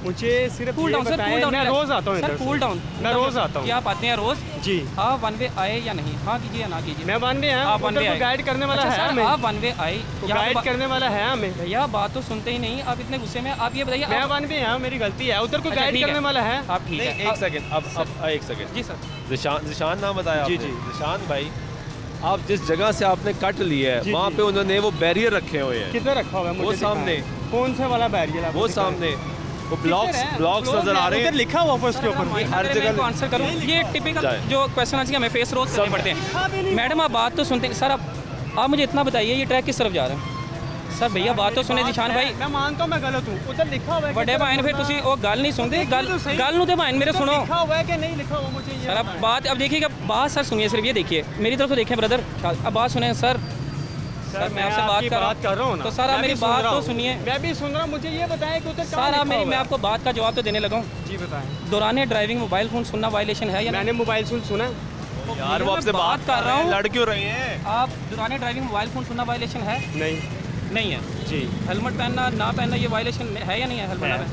मुझे सिर्फ cool down sir, cool down. मैं रोज़ आता हूँ सर, कूल डाउन। मैं रोज़ आता हूँ। क्या आप आते हैं रोज़? जी हाँ, वन वे आए या नहीं? हाँ कीजिए या ना कीजिए? मैं वन वे आप वन वे आए, गाइड करने वाला अच्छा, है सर, हमें। आप वन वे आए, गाइड करने वाला है हमें। भैया बात तो सुनते ही नहीं, आप इतने गुस्से में। आप ये बताइए, मैं वन वे हूँ, मेरी गलती है। उधर को गाइड करने वाला है। आप ठीक है? एक सेकंड, अब एक सेकंड। जी सर। ज़ीशान नाम बताया जी आपने? जी। ज़ीशान भाई, आप जिस जगह से आपने कट लिया है वहाँ पे उन्होंने वो बैरियर रखे हुए हैं। किधर रखा हुआ है? वो सामने। कौन से वाला बैरियर? वो सामने वो ब्लॉक्स नजर आ रहे हैं। लिखा हुआ है उसके ऊपर। हर जगह आंसर करूँ, ये टिपिकल जो क्वेश्चन आज हमें फेस रोज करने पड़ते हैं। मैडम आप बात तो सुनते हैं सर। आप मुझे इतना बताइए, ये ट्रैक किस तरफ जा रहा है? सर भैया बात तो सुने ज़ीशान भाई। मैं मानता हूँ मैं गलत हूँ, उधर लिखा हुआ है। बड़े भाई फिर तुसी वो गल नहीं सुनते, गल नू ते भाई मेरे सुनो। लिखा हुआ है कि नहीं लिखा हुआ मुझे ये सर अब बात, अब देखिएगा बात सर सुनिए, सिर्फ ये देखिए मेरी तरफ से देखें ब्रदर, अब बात सुने सर। सर मैं आपसे बात कर रहा हूँ ना, तो सर आप मेरी बात तो सुनिए। मैं भी सुन रहा हूँ, मुझे ये बताएं कि उधर सर आप मेरी, मैं आपको बात का जवाब तो देने लगा हूँ। जी बताएं। दौरान ड्राइविंग मोबाइल फ़ोन सुनना वायलेशन है या मैंने मोबाइल फोन सुना? यार वो आपसे बात कर रहा हूँ, लड़ क्यों रहे हैं आप? दौरान ड्राइविंग मोबाइल फ़ोन सुनना वायलेशन है? नहीं है जी। हेलमेट पहनना ना पहनना ये वायलेशन है या नहीं है? हेलमेट ना,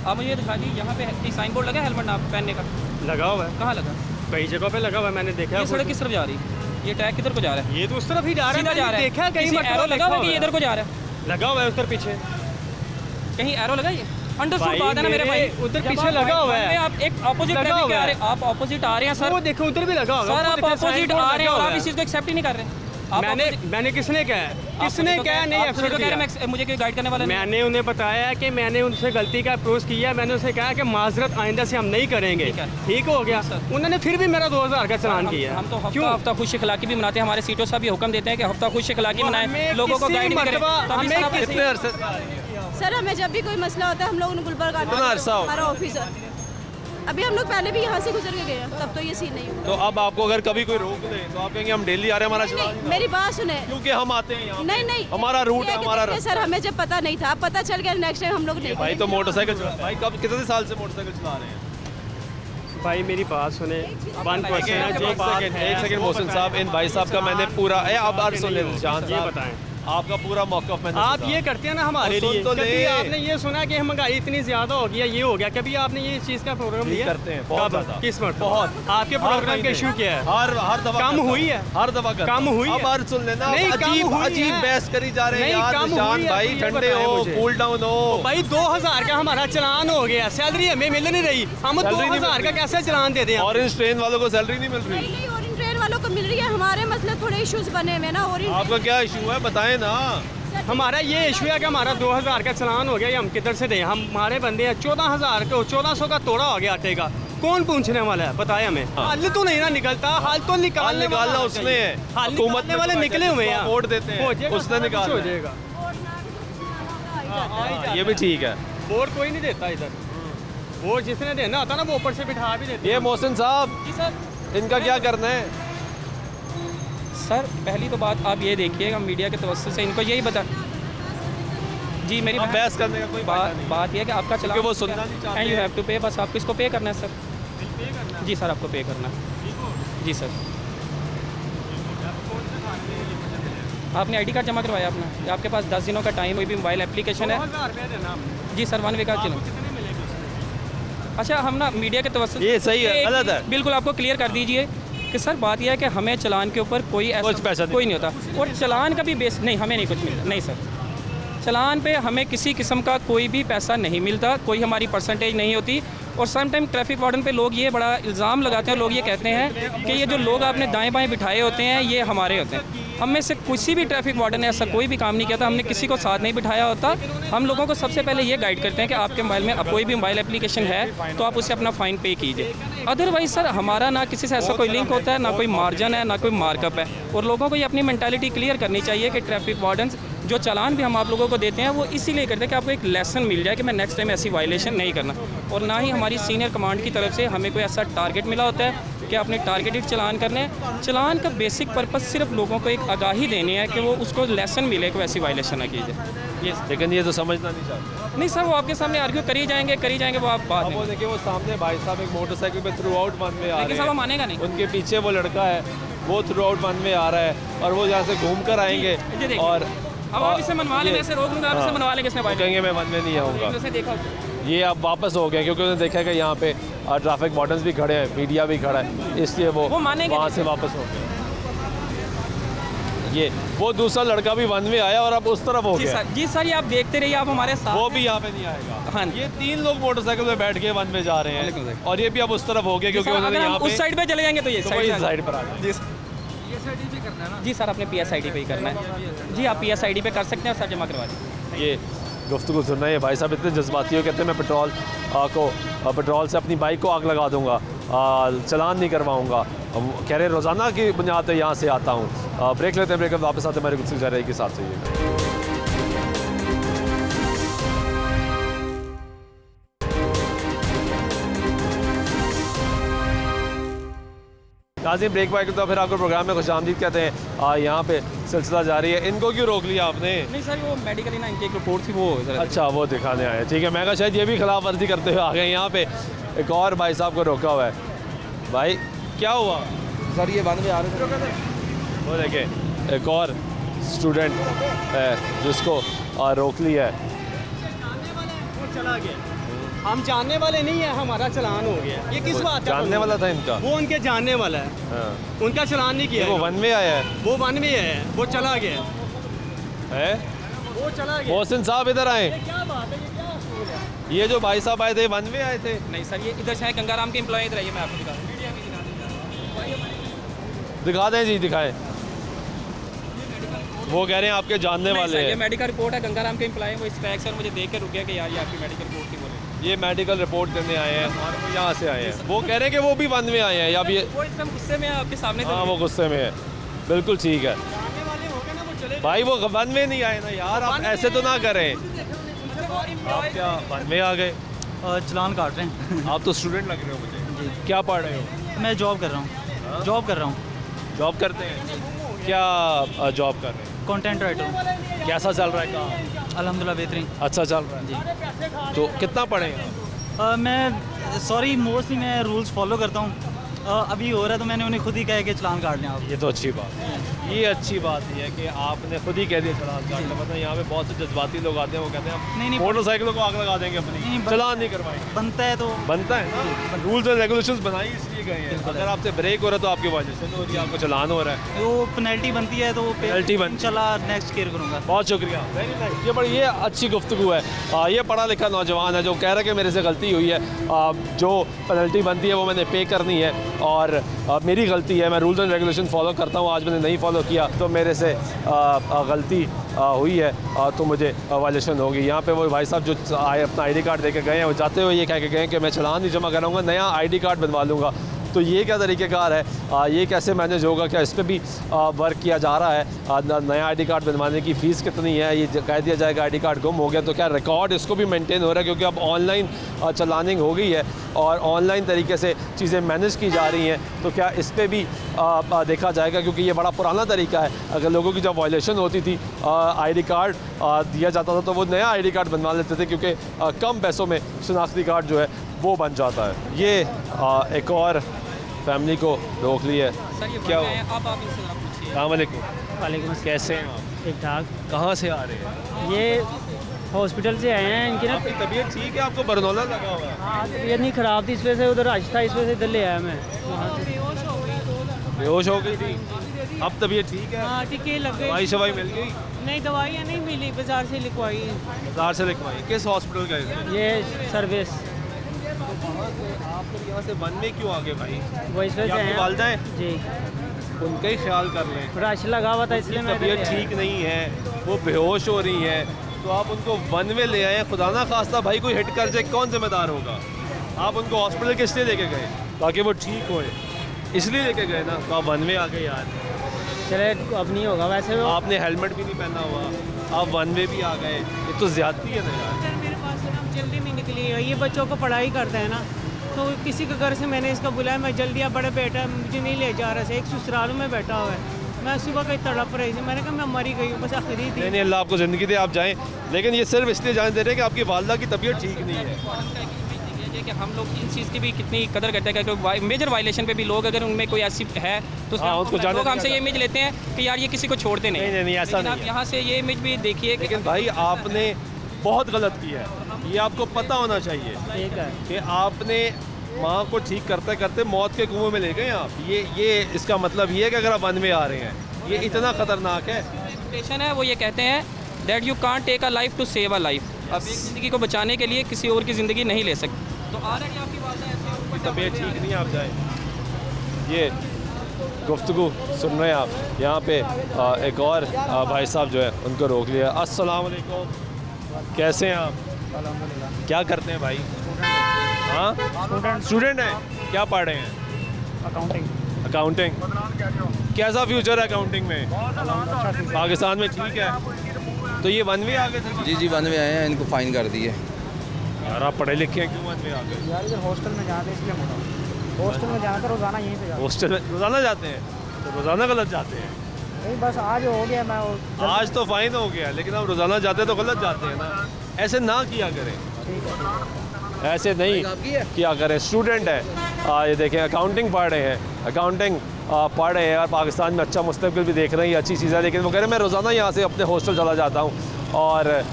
आप मुझे दिखा दीजिए, यहाँ पे साइन बोर्ड लगा है हेलमेट ना पहनने का? लगा हुआ है। कहाँ लगा? कई जगह पे लगा हुआ है, मैंने देखा। ये सड़क किस तरफ जा रही है? ये ट्रैक किधर को जा रहा है? ये तो उस तरफ ही जा रहा है। सीधा जा रहा है। देखा कहीं एरो लगा हुआ है कि इधर को जा रहा है? लगा हुआ है उधर पीछे। कहीं एरो लगा? ये अंडरस्टूड बात है ना मेरे भाई, उधर पीछे लगा हुआ है। आप एक ऑपोजिट ट्रैफिक आ रहे हैं, आप ऑपोजिट आ रहे हैं सर। वो देखो उधर भी लगा हुआ है। सर आप ऑपोजिट आ रहे हैं और आप इस चीज़ को एक्सेप्ट ही नहीं कर रहे। मैंने किसने कहा है? किसने कहा नहीं एक्सेप्ट किया? मुझे कोई गाइड करने वाला नहीं। मैंने उन्हें बताया कि मैंने उनसे गलती का अप्रोच किया। मैंने उनसे कहा कि माजरत आइंदा से हम नहीं करेंगे। ठीक हो गया। उन्होंने फिर भी मेरा 2000 का चालान किया। हम तो हफ्ता खुश इखलाकी भी मनाते हैं, हमारे सीटों से भी हुक्म देते हैं कि हफ्ता खुश इखलाकी मनाएं, लोगों को गाइड भी करें। सर हमें जब भी कोई मसला होता है हम लोग गुलबर्ग आते हैं, हमारा ऑफिस है। अभी हम लोग पहले भी यहाँ से गुजर के गए हैं, तब तो ये सीन नहीं हुआ। तो अब आपको अगर कभी कोई रोक दे तो आप कहेंगे हम डेली आ रहे हैं, हमारा चलान नहीं, मेरी बात सुने, क्योंकि हम आते हैं यहाँ नहीं नहीं हमारा रूट है, हमारा सर हमें जब पता नहीं था, पता चल गया नेक्स्ट टाइम हम लोग नहीं। भाई तो मोटरसाइकिल भाई कब कितने साल से मोटरसाइकिल चला रहे हैं? भाई मेरी बात सुने, एक सेकंड मोहसिन साहब, इन भाई साहब का मैंने पूरा अब अर्ज सुन लें जान ये बताएं, आपका पूरा मौक़िफ़ मैंने आप सुना। ये करते हैं ना हमारे सुन लिए, तो कभी ले। आपने ये सुना कि महंगाई इतनी ज्यादा हो गई है, ये हो गया, कभी आपने ये चीज का प्रोग्राम जी लिया? करते हैं, बहुत कब? ज़्यादा। किस मर्तबा? बहुत। आपके हर प्रोग्राम का महीने। इशू क्या है? हर दफा कम हुई है, हर दफा करता कम हूं। हुई अब है। अर्ज सुन लेना, नहीं, कम अजीब हुई अजीब है। बहस करी जा रहे हैं नहीं, यार कम निशान हुई है, भाई, तो ये ठंडे बताएं हो, मुझे। कूल डाउन हो। भाई 2000 का हमारा चलान हो गया, सैलरी हमें मिल नहीं रही, हम सैलरी नहीं 2000 मिल का रही। कैसे चलान दे दें? ऑरेंज ट्रेन वालों को सैलरी नहीं मिल रही। नहीं ऑरेंज ट्रेन वालों को मिल रही है, हमारे मसले थोड़े इश्यूज बने हुए ना। ऑरेंज आपका क्या इशू है बताएं ना। हमारा ये इशू है कि हमारा 2000 का चलान हो गया, ये हम किधर से दें? हमारे बंदे हैं 14,000 को 1400 का तोड़ा हो गया आटे का, कौन पूछने वाला है? बताए हमें। हल तो नहीं ना निकलता, हल तो निकालने निकालना उसने है, हल हुकूमत निकालने वाले निकले हुए हैं, वोट देते हैं, हो जाएगा, उसने सारा कुछ निकालना हो है। जाएगा। ये भी ठीक है। वोट कोई नहीं देता इधर, वोट जिसने देना होता ना वो ऊपर से बिठा भी देते। ये मोहसिन साहब जी सर, इनका क्या करना है? सर पहली तो बात आप ये देखिएगा, मीडिया के तवज्जुह से इनको यही बता जी, मेरी अब बहस करने का कोई बात यह है कि आपका चलान क्योंकि वो सुनना नहीं चाहते एंड यू हैव टू पे, बस आपको इसको पे करना है सर। जी सर, आपको पे करना है। जी सर, आपने आईडी कार्ड जमा करवाया अपना, या आपके पास 10 दिनों का टाइम, कोई भी मोबाइल एप्लीकेशन है? जी सर, 1 वीक का चलो। अच्छा, हम ना मीडिया के तवज्जुह ये सही है, गलत है। बिल्कुल आपको क्लियर कर दीजिए कि सर बात यह है कि हमें चलान के ऊपर कोई ऐसा पैसा कोई नहीं होता, और चलान का भी बेस नहीं, हमें नहीं कुछ मिलता, नहीं सर। चलान पे हमें किसी किस्म का कोई भी पैसा नहीं मिलता, कोई हमारी परसेंटेज नहीं होती। और सम टाइम ट्रैफिक वार्डन पे लोग ये बड़ा इल्ज़ाम लगाते हैं, लोग ये कहते हैं कि ये जो लोग आपने दाएं बाएं बिठाए होते हैं ये हमारे होते हैं। हम में से किसी भी ट्रैफिक वार्डन ने ऐसा कोई भी काम नहीं किया था, हमने किसी को साथ नहीं बिठाया होता। हम लोगों को सबसे पहले ये गाइड करते हैं कि आपके मोबाइल में कोई भी मोबाइल एप्लीकेशन है तो आप उसे अपना फ़ाइन पे कीजिए। अदरवाइज़ सर हमारा ना किसी से ऐसा कोई लिंक होता है, ना कोई मार्जिन है, ना कोई मार्कअप है। और लोगों को ये अपनी मेंटालिटी क्लियर करनी चाहिए कि ट्रैफिक वार्डन जो चालान भी हम आप लोगों को देते हैं वो इसीलिए करते हैं कि आपको एक लेसन मिल जाए कि मैं नेक्स्ट टाइम ऐसी वायलेशन नहीं करना। और ना ही हमारी सीनियर कमांड की तरफ से हमें कोई ऐसा टारगेट मिला होता है कि आपने टारगेटेड चलान करने हैं। चलान का बेसिक पर्पस सिर्फ लोगों को एक आगाही देनी है कि वो उसको लेसन मिले कि वैसी वायलेशन ना कीजिए। ये लेकिन ये तो समझना नहीं चाहते। नहीं सर, वो आपके सामने आर्ग्यू करी जाएंगे वो आप बात वो देखिए वो सामने भाई साहब एक मोटरसाइकिल पे थ्रू आउट वन में आ रहे साहब हैं, मानेगा नहीं। उनके पीछे वो लड़का है वो थ्रू आउट वन में आ रहा है और वो जहाँ से घूम कर आएंगे और अब आप इसे मनवा लेंगे, ऐसे रोक लूँगा, आप इसे मनवा लेंगे, इसने कहेंगे मैं वन में नहीं आऊँगा। देखा ये अब वापस हो गया क्योंकि उन्होंने देखा कि यहाँ पे ट्रैफिक वार्डन्स भी खड़े हैं, मीडिया भी खड़ा है, इसलिए वो वहाँ से वापस हो गए। ये वो दूसरा लड़का भी वन में आया और अब उस तरफ हो गया। जी सर, ये आप देखते रहिए, आप हमारे साथ। वो भी यहाँ पे नहीं आएगा। हाँ, ये 3 लोग मोटरसाइकिल पे बैठ के वन में जा रहे हैं और ये भी अब उस तरफ हो गया क्योंकि उन्होंने यहाँ पे उस साइड पे चले जाएंगे तो ये साइड पर आ गए। जी सर, आपने PSID पे ही करना है। जी आप PSID पे कर सकते हैं और सर जमा करवा दें। ये गुफ्तगू सुनना है, भाई साहब इतने जज्बाती हो, कहते हैं मैं पेट्रोल से अपनी बाइक को आग लगा दूंगा, चलान नहीं करवाऊंगा। कह रहे रोज़ाना की बुनियाद पर यहाँ से आता हूँ। ब्रेक लेते हैं, ब्रेक वापस आते हैं हमारे गुफ्तगू जारी के साथ चाहिए। नाज़रीन ब्रेक बाइक तो फिर आपको प्रोग्राम में खुशामदीद कहते हैं। यहाँ पे सिलसिला जारी है। इनको क्यों रोक लिया आपने? नहीं सर, वो मेडिकली ना इनकी एक रिपोर्ट थी, वो अच्छा वो दिखाने आए। ठीक है, मैं कहा शायद ये भी खिलाफ वर्जी करते हुए आ गए। यहाँ पे एक और भाई साहब को रोका हुआ है। भाई क्या हुआ सर? ये बंद में आ रहे थे, वो देखे एक और स्टूडेंट है जिसको रोक लिया है। वो चला गया, हम जानने वाले नहीं है, हमारा चलान हो गया। ये किस बात का? जानने वाला था इनका, वो उनके जानने वाला है। हाँ। उनका चलान नहीं किया। वो वन में आया है, वो वन में है, वो चला गया है, वो चला गया। मोहसिन साहब इधर आए। क्या बात है, ये क्या असूल है? ये जो भाई साहब आए थे वन में आए थे? नहीं सर, ये इधर से गंगाराम के एम्प्लॉय, इधर आइए मैं आपको दिखा दूँ। दिखा दें जी, दिखाएं। वो कह रहे हैं आपके जानने वाले हैं। ये मेडिकल रिपोर्ट है, गंगाराम के एम्प्लॉय, वो स्पैक सर मुझे देख कर रुक गया कि यार ये आपकी मेडिकल रिपोर्ट थी। बोले ये मेडिकल रिपोर्ट देने आए हैं और वो यहाँ से आए हैं। वो कह रहे हैं कि वो भी वन में आए हैं या ये वो एकदम गुस्से में आपके सामने। हाँ वो गुस्से में है, बिल्कुल ठीक है भाई। वो वन में नहीं आए ना यार, आप ऐसे तो ना करें। आप क्या वन में आ गए? चलान काट रहे हैं। आप तो स्टूडेंट लग रहे हो मुझे। जी। क्या पढ़ रहे हो? मैं जॉब कर रहा हूँ। जॉब कर रहा हूँ। जॉब करते हैं? क्या जॉब कर रहे हैं? कंटेंट राइटर हूँ। कैसा चल रहा है काम? अल्हम्दुलिल्लाह बेहतरीन। अच्छा चल रहा है जी। तो कितना पढ़े हैं? मैं सॉरी मोस्टली मैं रूल्स फॉलो करता हूँ। अभी हो रहा है तो मैंने उन्हें खुद ही कहा कि चलान काट लें आप। ये तो अच्छी बात है। ये अच्छी बात ये है कि आपने खुद ही कह दिया चलान काट लें। मतलब यहाँ पे बहुत से जज्बाती लोग आते हैं, वो कहते हैं नहीं मोटरसाइकिलों को आग लगा देंगे अपनी, चलान नहीं करवाएंगे। बनता है तो बनता है ना, रूल्स एंड रेगुलेशंस बनाई इसलिए गए हैं। अगर आपसे ब्रेक हो रहा है तो आपकी वायलेशन हो रही है, आपको चलान हो रहा है, वो पेनल्टी बनती है तो वो पेनल्टी बनती चला नेक्स्ट केयर करूँगा। बहुत शुक्रिया, वेरी नाइस। ये बड़ी ये अच्छी गुफ्तगू है। ये पढ़ा लिखा नौजवान है जो कह रहा है कि मेरे से गलती हुई है, जो पेनल्टी बनती है वो मैंने पे करनी है और मेरी गलती है, मैं रूल्स एंड रेगुलेशन फॉलो करता हूँ, आज मैंने नहीं फॉलो किया तो मेरे से गलती हुई है तो मुझे वायलेशन होगी। यहाँ पे वो भाई साहब जो अपना आईडी कार्ड देके गए हैं, वो जाते हुए ये कह के गए हैं कि मैं चलान नहीं जमा कराऊंगा, नया आईडी कार्ड बनवा लूँगा। तो ये क्या तरीक़ेकार है, ये कैसे मैनेज होगा? क्या इस पर भी वर्क किया जा रहा है? नया आईडी कार्ड बनवाने की फ़ीस कितनी है? ये कह दिया जाएगा आईडी कार्ड गुम हो गया तो क्या रिकॉर्ड इसको भी मेंटेन हो रहा है? क्योंकि अब ऑनलाइन चलानिंग हो गई है और ऑनलाइन तरीके से चीज़ें मैनेज की जा रही हैं, तो क्या इस पर भी देखा जाएगा? क्योंकि ये बड़ा पुराना तरीका है। अगर लोगों की जब वायलेशन होती थी, आईडी कार्ड दिया जाता था तो वो नया आईडी कार्ड बनवा लेते थे, क्योंकि कम पैसों में शनाख्ती कार्ड जो है वो बन जाता है। ये एक और फैमिली को रोक लिया सर ये क्या आप इनसे ज़रा पूछिए। अस्सलाम वालेकुम। वालेकुम। कैसे हैं आप? ठीक ठाक। कहाँ से आ रहे हैं? ये हॉस्पिटल से आए हैं। इनकी ना आपकी तबीयत ठीक है? आपको बरनौला लगा हुआ है? हाँ, तबीयत नहीं ख़राब थी, इस वजह से उधर रश था, इस वजह से इधर ले आया मैं। वहाँ से बेहोश हो गई थी, अब तबीयत ठीक है? हाँ टीके लग गए। दवाई शवाई मिल गई? नहीं दवाइयाँ नहीं मिली, बाजार से लिखवाई। बाजार से लिखवाई? किस हॉस्पिटल गए थे? ये सर्विस। आप लोग यहाँ से वन में क्यों आ गए भाई? वो इस वजह से आपकी वालिदा हैं? जी। उनका ही ख्याल कर लें। रश लगा हुआ था इसलिए मैं तबीयत ठीक नहीं है, वो बेहोश हो रही है, तो आप उनको वन में ले आए। खुदा ना खास्ता भाई कोई हिट कर जाए, कौन जिम्मेदार होगा? आप उनको हॉस्पिटल किस लिए लेके गए? ताकि वो ठीक होए, इसलिए लेके गए ना। तो आप वन में आ गए यार। चले अब नहीं होगा वैसे। आपने हेलमेट भी नहीं पहना हुआ, आप वन में भी आ गए, ये तो ज्यादती है ना यार। मेरे पास से ना जल्दी नहीं निकली है, ये बच्चों को पढ़ाई करते हैं ना, तो किसी के घर से मैंने इसका बुलाया, मैं जल्दी आप बड़े बेटा मुझे नहीं ले जा रहा था, एक ससुराल में बैठा हुआ है। मैं सुबह कहीं तड़प रही थी, मैंने कहा मैं मरी गई हूँ, बस आखिरी थी। नहीं अल्लाह आपको ज़िंदगी दे, आप जाएँ, लेकिन ये सिर्फ इसलिए जाने दे रहे हैं कि आपकी वालिदा की तबीयत ठीक नहीं है। कि हम लोग इन चीज़ की भी कितनी कदर करते हैं कि मेजर वायलेशन पे भी लोग अगर उनमें कोई ऐसी है तो लोग हमसे ये इमेज लेते हैं कि यार ये किसी को छोड़ते नहीं। नहीं ऐसा नहीं। आप यहाँ से ये इमेज भी देखिए। लेकिन भाई आपने बहुत गलत किया है, ये आपको पता होना चाहिए। ठीक है कि आपने माँ को ठीक करते करते मौत के कुएं में ले गए आप। ये इसका मतलब ये है कि अगर आप वन में आ रहे हैं, ये इतना ख़तरनाक है। रेपुटेशन है वो ये कहते हैं that you can't take a life to save a life. अब एक ज़िंदगी को बचाने के लिए किसी और की ज़िंदगी नहीं ले सकते। तो ऑलरेडी आपकी वालिदा ऐसे तबीयत ठीक नहीं, आप जाएँ। ये गुफ्तगू सुन रहे हैं आप, यहाँ पे एक और भाई साहब जो है उनको रोक लिया। अस्सलाम वालेकुम, कैसे हैं आप? क्या करते हैं भाई? हाँ स्टूडेंट हैं। क्या पढ़ रहे हैं? अकाउंटिंग। कैसा फ्यूचर है अकाउंटिंग में? पाकिस्तान में ठीक है। तो ये वन वे आ गए थे? जी वन में आए हैं, इनको फ़ाइन कर दिए। यार आप पढ़े लिखे हैं, क्यों वन में आ गए? यार इधर हॉस्टल में जाते इसलिए मोड़ा। हॉस्टल में जाना था रोज़ाना यहीं पे जाते। हॉस्टल में रोज़ाना जाते हैं? तो रोज़ाना गलत जाते हैं? नहीं बस आज हो गया। मैं आज तो फ़ाइन हो गया, लेकिन आप रोज़ाना जाते तो गलत जाते हैं ना। ऐसे ना किया करें, ऐसे नहीं किया करें। स्टूडेंट है, ये देखें अकाउंटिंग पढ़ रहे हैं, अकाउंटिंग पढ़ रहे हैं और पाकिस्तान में अच्छा मुस्तकबिल भी देख रहे हैं, ये अच्छी चीज़ है। लेकिन वो कह रहे हैं मैं रोज़ाना यहाँ से अपने हॉस्टल चला जाता हूँ और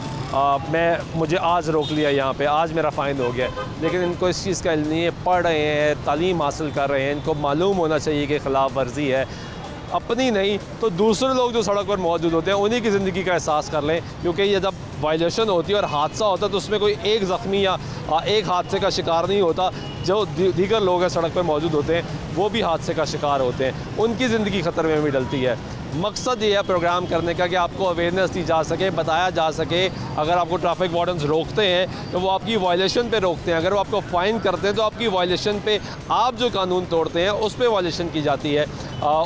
मुझे आज रोक लिया यहाँ पे, आज मेरा फ़ाइन हो गया। लेकिन इनको इस चीज़ का इल्म नहीं है, पढ़ रहे हैं, तालीम हासिल कर रहे हैं, इनको मालूम होना चाहिए कि ख़िलाफ़ वर्जी है। अपनी नहीं तो दूसरे लोग जो सड़क पर मौजूद होते हैं उन्हीं की ज़िंदगी का एहसास कर लें, क्योंकि ये जब वायलेशन होती है और हादसा होता है तो उसमें कोई एक ज़ख्मी या एक हादसे का शिकार नहीं होता। जो दीगर लोग हैं सड़क पर मौजूद होते हैं वो भी हादसे का शिकार होते हैं, उनकी ज़िंदगी ख़तरे में भी डलती है। मकसद ये है प्रोग्राम करने का कि आपको अवेयरनेस दी जा सके, बताया जा सके। अगर आपको ट्रैफिक वार्डन्स रोकते हैं तो वो आपकी वायलेशन पे रोकते हैं, अगर वो आपको फ़ाइन करते हैं तो आपकी वायलेशन पे, आप जो कानून तोड़ते हैं उस पे वायलेशन की जाती है,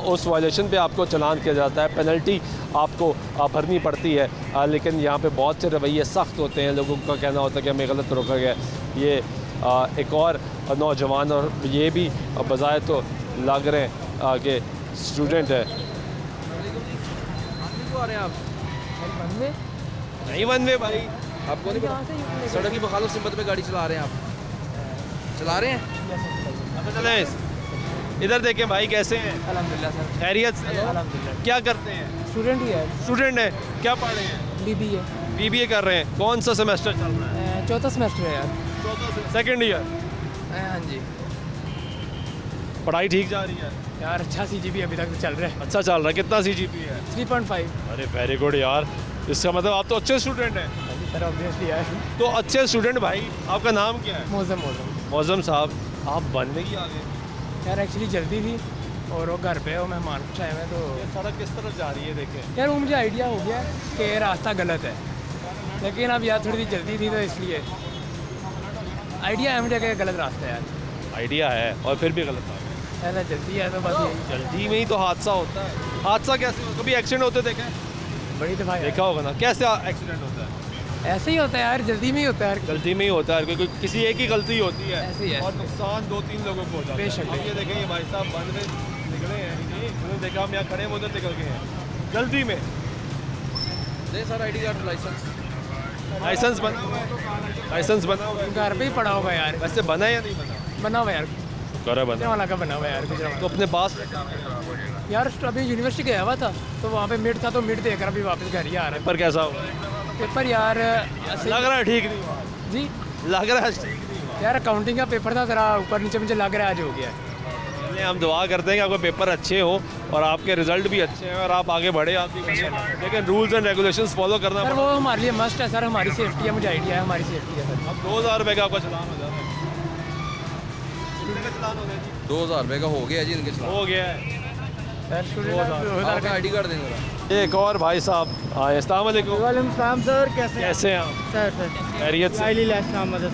उस वायलेशन पे आपको चालान किया जाता है, पेनल्टी आपको भरनी पड़ती है। लेकिन यहाँ पे बहुत से रवैये सख्त होते हैं, लोगों का कहना होता है कि हमें गलत रोका गया। ये एक और नौजवान, और ये भी बज़ाहिर तो लग रहे हैं कि स्टूडेंट है। आ रहे हैं आप नहीं वन वे भाई, आपको नहीं पता? सड़क की बखालत सिमत में गाड़ी चला रहे हैं आप? चला रहे हैं? अब चलें इधर देखें भाई, कैसे हैं? अल्हम्दुलिल्लाह सर। खैरियत से? अल्हम्दुलिल्लाह। क्या करते हैं? स्टूडेंट ही है। स्टूडेंट है, क्या पढ़ रहे हैं? BBA। BBA कर रहे हैं। कौन सा सेमेस्टर चल रहा है? चौथा सेमेस्टर है यार। Second year. हाँ जी। पढ़ाई ठीक जा रही है यार? अच्छा CGP अभी तक तो चल रहा है। अच्छा चल रहा है। कितना CGP है? 3.5। अरे वेरी गुड यार, इसका मतलब आप तो अच्छे स्टूडेंट हैं। सर ऑब्वियसली यार। तो अच्छे स्टूडेंट भाई, आपका नाम क्या है? मौजम। मौजम साहब, आप बनने की आ गए यार एक्चुअली जल्दी थी और वो घर पे वो मेहमान कुछ आए हुए तो। ये सड़क किस तरफ जा रही है देखें। यार वो मुझे आइडिया हो गया कि रास्ता गलत है, लेकिन अब यार थोड़ी सी जल्दी थी तो इसलिए आइडिया है मुझे कि गलत रास्ता है यार। आइडिया है और फिर भी गलत है। ऐसा जल्दी है तो बस यही। जल्दी में ही तो हादसा होता है। हादसा कैसे होता है? कभी एक्सीडेंट होते देखे? बड़ी दफ़ा देखा होगा ना, कैसे एक्सीडेंट होता है? ऐसे ही होता है यार, जल्दी में ही होता है। जल्दी में ही होता है, क्योंकि किसी एक ही गलती होती है ऐसे ही है। और नुकसान 2-3 लोगों को हो जाता है। बेशक। अब ये देखें, ये भाई साहब बंद में निकले हैं, उन्होंने देखा हम यहाँ खड़े हैं, उधर निकल गए हैं जल्दी में। दे sir ID card, license. License बना हुआ है? लाइसेंस बना हुआ है? घर पे ही पड़ा होगा यार। वैसे बना है या नहीं बना? बना हुआ यार, करे बना वाला का बना हुआ यार। तो अपने पास यार अभी यूनिवर्सिटी गया हुआ था तो वहाँ पे मिड था, तो मिड देकर अभी वापस घर ही आ रहा है। पर कैसा हुआ? पेपर यार लग रहा है ठीक नहीं हुआ जी, लग रहा है ठीक नहीं हुआ। यार अकाउंटिंग का पेपर था, ज़रा ऊपर नीचे मुझे लग रहा है आज हो गया। चलिए हम दुआ करते हैं कि आपके पेपर अच्छे हो और आपके रिजल्ट भी अच्छे हैं और आप आगे बढ़े, आप भी बढ़े। लेकिन रूल्स एंड रेगुलेशंस फॉलो करना सर वो हमारे लिए मस्ट है सर, हमारी सेफ्टी है, मुझे आइडिया है हमारी सेफ्टी है सर। अब 2000 रुपये का आपका चलान हो जाता है। कितने का चलान हो गया जी? 2000 रुपये का हो गया जी इनके चलान। हो गया है सर। आपका ID कार्ड देंगे। एक और भाई साहब आए। अस्सलाम वालेकुम। वालेकुम सलाम सर, कैसे हैं आप? सर खैरियत से? सर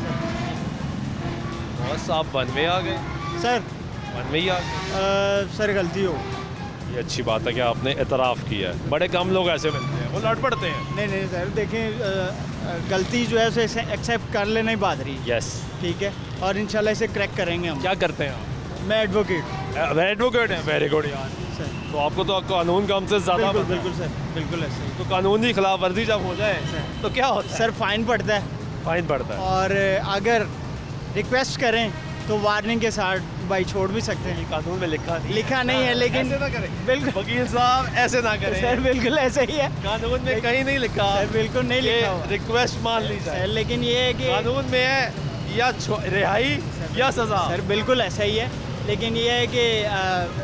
बस आप वन में आ गए। सर वन में ही आ गए। सर गलती हो। ये अच्छी बात है कि आपने इतराफ़ किया है। बड़े कम लोग ऐसे मिलते हैं, वो लड़ पड़ते हैं। नहीं सर, देखें गलती जो है उसे एक्सेप्ट कर लेना ही बात रही। यस, ठीक है, और इंशाल्लाह इसे क्रैक करेंगे हम। क्या करते हैं आप? मैं एडवोकेट। एडवोकेट हैं? वेरी गुड यार। सर तो आपको तो कानून का हमसे ज़्यादा बिल्कुल पता है। बिल्कुल सर, बिल्कुल ऐसे ही। तो कानूनी खिलाफ वर्जी जब हो जाए तो क्या होता है? सर फाइन पड़ता है, फाइन पड़ता है। और अगर रिक्वेस्ट करें तो वार्निंग के साथ भाई छोड़ भी सकते हैं। कानून में लिखा नहीं है, लेकिन ऐसे ना करें। बिल्कुल वकील साहब ऐसे ना करें। सर बिल्कुल ऐसे ही है, कानून में कहीं नहीं लिखा। सर बिल्कुल नहीं लिखा हुआ। रिक्वेस्ट मान ली जाए। सर लेकिन ये है कि कानून में है या रिहाई या सजा। सर बिल्कुल ऐसा ही है, लेकिन ये है कि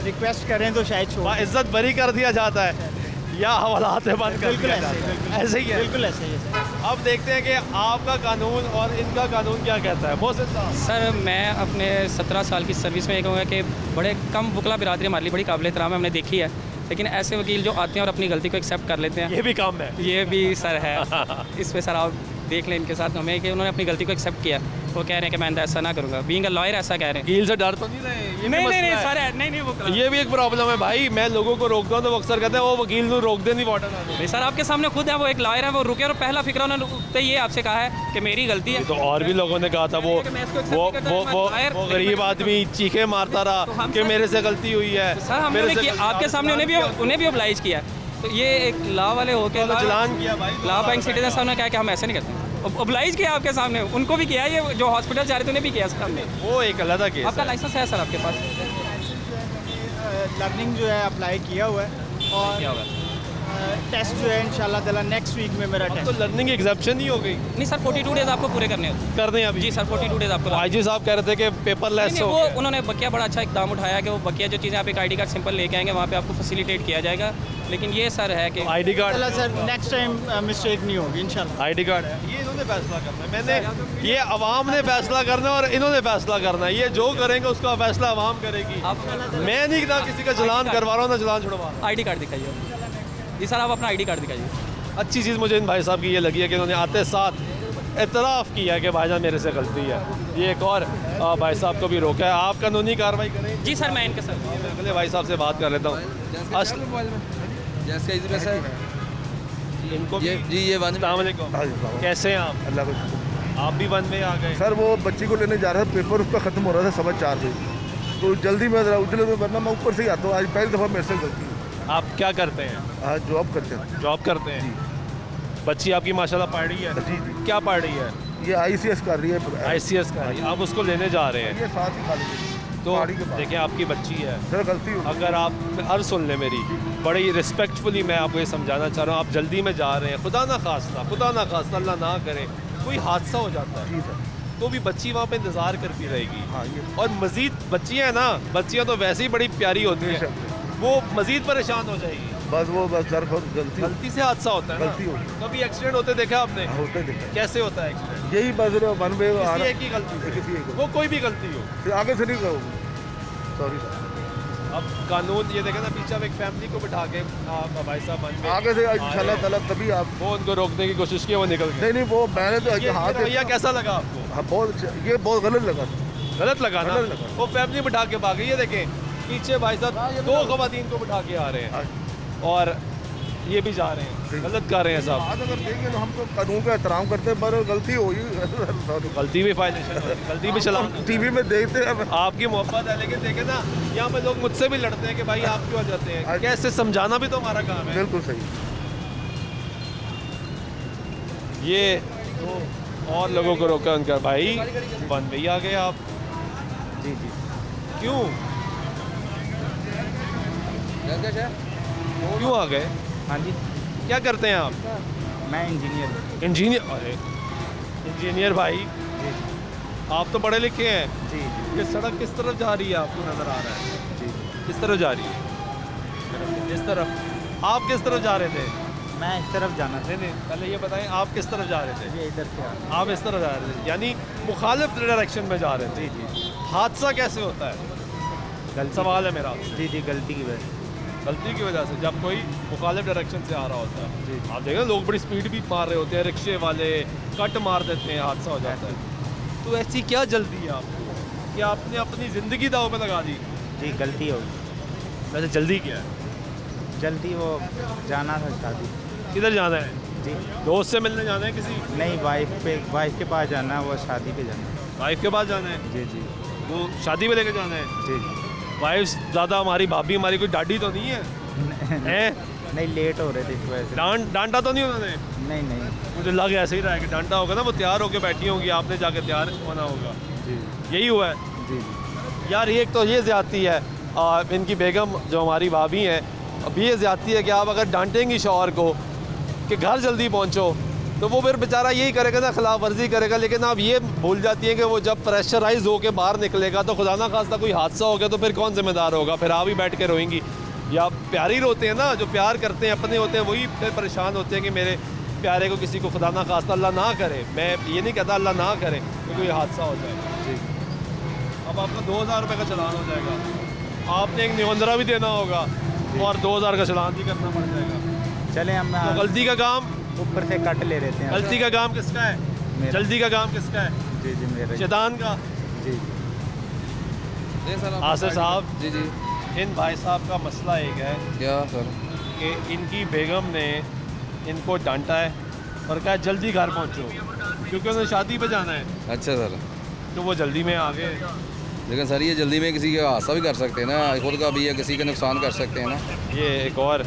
रिक्वेस्ट करें तो शायद छोड़। इज्जत बरी कर दिया जाता है या हवालात में बंद कर बिल्कुल दिया ऐसे जाता ही, है। ऐसे ही है। बिल्कुल ऐसे ही है सर। अब देखते हैं कि आपका कानून और इनका कानून क्या कहता है। मोहसिन साहब। सर मैं अपने 17 साल की सर्विस में ये कहूँगा कि बड़े कम वकला बिरादरी हमारे लिए बड़ी काबिल एहतराम है, हमने देखी है। लेकिन ऐसे वकील जो आते हैं और अपनी गलती को एक्सेप्ट कर लेते हैं, ये भी काम है। ये भी सर है। इस पे सर आप देख लें इनके साथ हमें कि उन्होंने अपनी गलती को एक्सेप्ट किया। वो कह रहे हैं कि मैं आइंदा ऐसा ना करूँगा। बीइंग अ लॉयर ऐसा कह रहे हैं। वकील से डर तो नहीं रहे? ये भी नहीं मसला है। सर नहीं वो ये भी एक प्रॉब्लम है भाई। मैं लोगों को रोकता हूँ तो वो अक्सर कहते हैं वो वकील को रोक दे नहीं वाटर। नहीं सर आपके सामने खुद है, वो एक लॉयर है, वो रुके और पहला फिक्र उन्होंने ये आपसे कहा है कि मेरी गलती है। तो और भी लोगों ने कहा था वो गरीब आदमी चीखे मारता रहा कि मेरे से गलती हुई है। सर हमने किया आपके सामने, उन्हें भी ऑब्लाइज किया। तो ये एक लॉ वाले होके चलान किया भाई। लॉ बैंक सिटीजन साहब ने कहा कि हम ऐसे नहीं करते। ऑब्लाइज किया आपके सामने, उनको भी किया, ये जो हॉस्पिटल जा रहे थे उन्हें भी किया सर हमने। वो एक अलग केस। आपका लाइसेंस है सर आपके पास? लर्निंग जो है अप्लाई किया हुआ है, और टेस्ट जो है इंशाल्लाह ताला नेक्स्ट वीक में मेरा टेस्ट। तो लर्निंग एग्जाम्पशन ही हो गई? नहीं सर, 42 डेज़ आपको पूरे करने होते कर दें अभी? जी सर, 42 डेज़ आपको। आईजी साहब कह रहे थे कि पेपरलेस हो वो उन्होंने बकिया बड़ा अच्छा इकदाम उठाया कि वो बकिया जो चीज़ें आप एक ID कार्ड सिंपल लेके आएंगे वहाँ पे आपको फैसिलिटेट किया जाएगा। लेकिन ये सर है कि ID card sir next time mistake नहीं होगी इंशाल्लाह। ID कार्ड है, ये इन्होंने फैसला करना है। मैंने ये अवाम ने फैसला करना है और इन्होंने फैसला करना है। ये जो करेंगे उसका फैसला अवाम करेगी। मैं नहीं ना किसी का चलान करवा रहा हूँ ना चलान छुड़वा रहा हूँ। ID कार्ड दिखाइए जी सर, आप अपना ID कार्ड दिखाइए। अच्छी चीज़ मुझे इन भाई साहब की ये लगी है कि इन्होंने आते साथ एतराफ़ किया कि भाईजान मेरे से गलती है। ये एक और भाई साहब को भी रोका है। आप कानूनी कार्रवाई करें? जी सर, मैं इनके साथ मैं अगले भाई साहब से बात कर लेता हूँ। इनको जी ये वन कैसे हैं आप? अल्लाह को आप भी वन में आ गए? सर वो बच्ची को लेने जा रहा था, पेपर उसका ख़त्म हो रहा था 4:15 बजे, तो जल्दी में ज़रा उजले में, वरना मैं ऊपर से ही आता हूँ। आज पहली दफ़ा मेरे से गलती है। आप क्या करते हैं? हाँ जॉब करते हैं। जॉब करते हैं? बच्ची आपकी माशाल्लाह पढ़ रही है? जी। क्या पढ़ रही है? ये ICS कर रही है। ICS कर रही है। आप उसको लेने जा रहे हैं? ये साथ ही कॉलेज तो देखिए आपकी बच्ची है सर, गलती हो। अगर आप हर सुन लें मेरी, बड़ी रिस्पेक्टफुली मैं आपको ये समझाना चाह रहा हूँ। आप जल्दी में जा रहे हैं, खुदा ना खास्ता अल्लाह ना करे कोई हादसा हो जाता है तो भी बच्ची वहाँ पे इंतज़ार करती रहेगी। हाँ, और मज़ीद बच्चियाँ हैं ना, बच्चियाँ तो वैसे ही बड़ी प्यारी होती हैं, वो मज़ीद परेशान हो जाएगी। बस सर गलती से हादसा होता है ना? गलती होगी। कभी एक्सीडेंट होते देखा आपने? होते देखा। कैसे होता है एक्सीडेंट? यही बस वन वे आ रहा है, की गलती से, किसी एक वो कोई भी गलती हो, फिर आगे से नहीं कहोगे। Sorry sir. अब कानून ये देखें ना, पीछे आप एक फैमिली को बिठा के भाई साहब मन में आगे से इंशाल्लाह ताला तभी आप वो उनको रोकने की कोशिश की, वो निकल गए। नहीं वो मैंने तो हाथ भैया कैसा लगा आपको? हाँ बहुत, ये बहुत गलत लगा। गलत लगा ना? वो फैमिली बिठा के भागे। ये देखें पीछे भाई साहब 2 खवातीन को बिठा के आ रहे हैं और ये भी जा रहे हैं, गलत कर रहे हैं साहब। अगर देखेंगे तो हम तो कानून का एहतराम करते हैं, पर गलती होगी। गलती भी फायदेशन होगी, गलती भी चला टीवी में देखते हैं। आपकी मोहब्बत है, लेकिन देखे ना यहाँ पे लोग मुझसे भी लड़ते हैं कि भाई आप क्यों आ जाते हैं। कैसे समझाना भी तो हमारा काम है। बिल्कुल सही। ये तो और लोगों को रोका उनका भाई वन में ही आ गए आप? जी जी। क्यों क्यों आ गए? हाँ जी। क्या करते हैं आप? मैं इंजीनियर। इंजीनियर? अरे इंजीनियर भाई आप तो पढ़े लिखे हैं। जी। ये सड़क किस तरफ जा रही है आपको नज़र आ रहा है? जी। किस तरफ जा रही है? इस तरफ। आप किस तरफ जा रहे थे? मैं इस तरफ जाना था। नहीं पहले ये बताएं आप किस तरफ जा रहे थे? ये इधर से आप इस तरफ जा रहे थे, यानी मुखालिफ डायरेक्शन में जा रहे थे। जी जी। हादसा कैसे होता है? गलती। सवाल है मेरा आपसे। जी जी, गलती की वजह से। गलती की वजह से, जब कोई मुखालिफ डायरेक्शन से आ रहा होता है। जी। आप देखें लोग बड़ी स्पीड भी मार रहे होते हैं, रिक्शे वाले कट मार देते हैं, हादसा हो जाता है। तो ऐसी क्या जल्दी है आपको कि आपने अपनी ज़िंदगी दाव में लगा दी? जी गलती होगी। वैसे जल्दी क्या है? जल्दी वो जाना था शादी। किधर जाना है? जी। दोस्त से मिलने जाना है किसी? नहीं, वाइफ के पास जाना है, वो शादी पे जाना है। वाइफ के पास जाना है? जी जी। वो शादी में लेके जाना है? जी जी। वाइफ ज़्यादा हमारी भाभी हमारी कोई डाडी तो नहीं है? नहीं, लेट हो रहे थे इस वजह से। डांटा तो नहीं उन्होंने? नहीं नहीं, मुझे लग ऐसे ही रहा है कि डांटा होगा ना, वो तैयार होकर बैठी होंगी, आपने जाके तैयार होना होगा। जी यही हुआ है? जी जी। यार एक तो ये ज़्यादती है, इनकी बेगम जो हमारी भाभी हैं, अब ये ज़्यादती है कि आप अगर डांटेंगी शौहर को कि घर जल्दी पहुँचो, तो वो फिर बेचारा यही करेगा ना, खिलाफ वर्जी करेगा। लेकिन आप ये भूल जाती हैं कि वो जब प्रेशराइज होकर बाहर निकलेगा तो खुदा ना खास्ता कोई हादसा हो गया तो फिर कौन जिम्मेदार होगा? फिर आप ही बैठ के रोएंगी। या प्यारी रोते हैं ना, जो प्यार करते हैं अपने होते हैं, वही फिर परेशान होते हैं कि मेरे प्यारे को किसी को खुदा ना खास्ता अल्लाह ना करे, मैं ये नहीं कहता अल्लाह ना करे कि कोई हादसा हो जाए। जी। अब आपका 2000 रुपये का चलान हो जाएगा, आपने एक निबंधरा भी देना होगा और 2000 का चलान भी करना पड़ जाएगा। चले हम तो गलती का काम ऊपर से कट ले रहे थे। गलती का काम किसका है? जल्दी का काम किसका है? जी जी, मेरा। शैतान का। जी। आसिफ साहब। जी जी। इन भाई साहब का मसला एक है क्या सर कि इनकी बेगम ने इनको डांटा है और कहा जल्दी घर पहुंचो, क्योंकि उन्हें शादी पे जाना है। अच्छा सर। तो वो जल्दी में आ गए। लेकिन सर ये जल्दी में किसी का हादसा भी कर सकते हैं ना, खुद का भी या किसी का नुकसान कर सकते हैं ना। ये एक और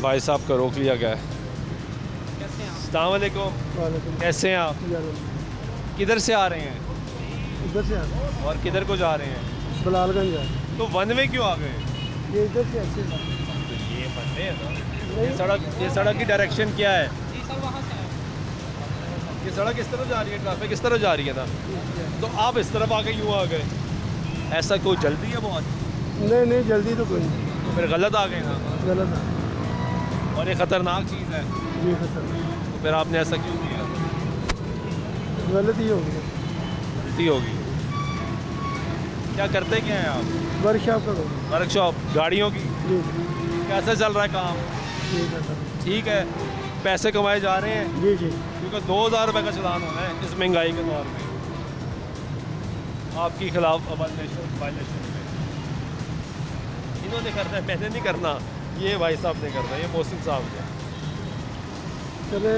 भाई साहब को रोक लिया गया है। अस्सलाम वालेकुम। कैसे हैं आप? किधर से आ रहे हैं? इधर से आ रहे हैं। और किधर को जा रहे हैं? बलालगंज। तो वन में क्यों आ गए? ये इधर से ऐसे। तो ये वन में है ना। ये सड़क की डायरेक्शन क्या है? जी सर वहाँ से ये सड़क इस तरफ जा रही है, ट्रैफिक इस तरफ जा रही है ना, तो आप इस तरफ आ गए, यूँ आ गए, ऐसा कोई जल्दी है बहुत? नहीं नहीं जल्दी तो कोई नहीं, तो फिर गलत आ गए ना, गलत है। और ये ख़तरनाक चीज़ है, जी खतरनाक, तो फिर आपने ऐसा क्यों किया? गलत ही हो गया। गलती होगी। क्या करते क्या हैं आप? वर्कशॉप का करो। वर्कशॉप गाड़ियों की? जी कैसे चल रहा है काम? ठीक है सर। ठीक है, पैसे कमाए जा रहे हैं? जी जी। क्योंकि 2000 रुपये का चलान होना है इस महंगाई के दौर में, आपके खिलाफ वायलेशन पे इन्होंने करना है, मैंने नहीं करना, ये भाई साहब ने करना है, ये मोहसिन साहब ने। चले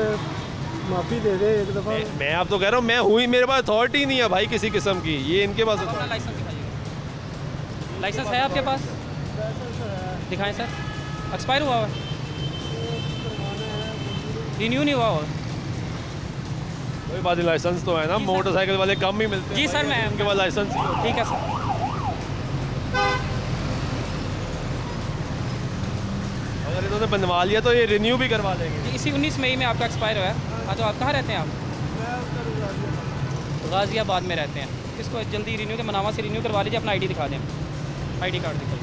माफ़ी दे दे एक दफ़ा। मैं आप तो कह रहा हूँ, मैं हुई, मेरे पास अथॉरिटी नहीं है भाई किसी किस्म की, ये इनके पास अपना लाइसेंस दिखाइए। लाइसेंस है आपके पास? दिखाएं सर। एक्सपायर हुआ है, रिन्यू नहीं हुआ और कोई बात नहीं, लाइसेंस तो है ना, मोटरसाइकिल वाले कम ही मिलते हैं। जी सर, मैं उनके पास लाइसेंस ठीक है सर। अगर इन्होंने बनवा लिया तो ये रिन्यू भी करवा लेंगे। इसी 19 मई में आपका एक्सपायर हुआ है। हाँ, तो आप कहाँ रहते हैं? आप गाज़ियाबाद में रहते हैं। इसको जल्दी रिन्यू के मनावा से रिन्यू करवा लीजिए, अपना आईडी दिखा दें, आईडी कार्ड दिखाइए।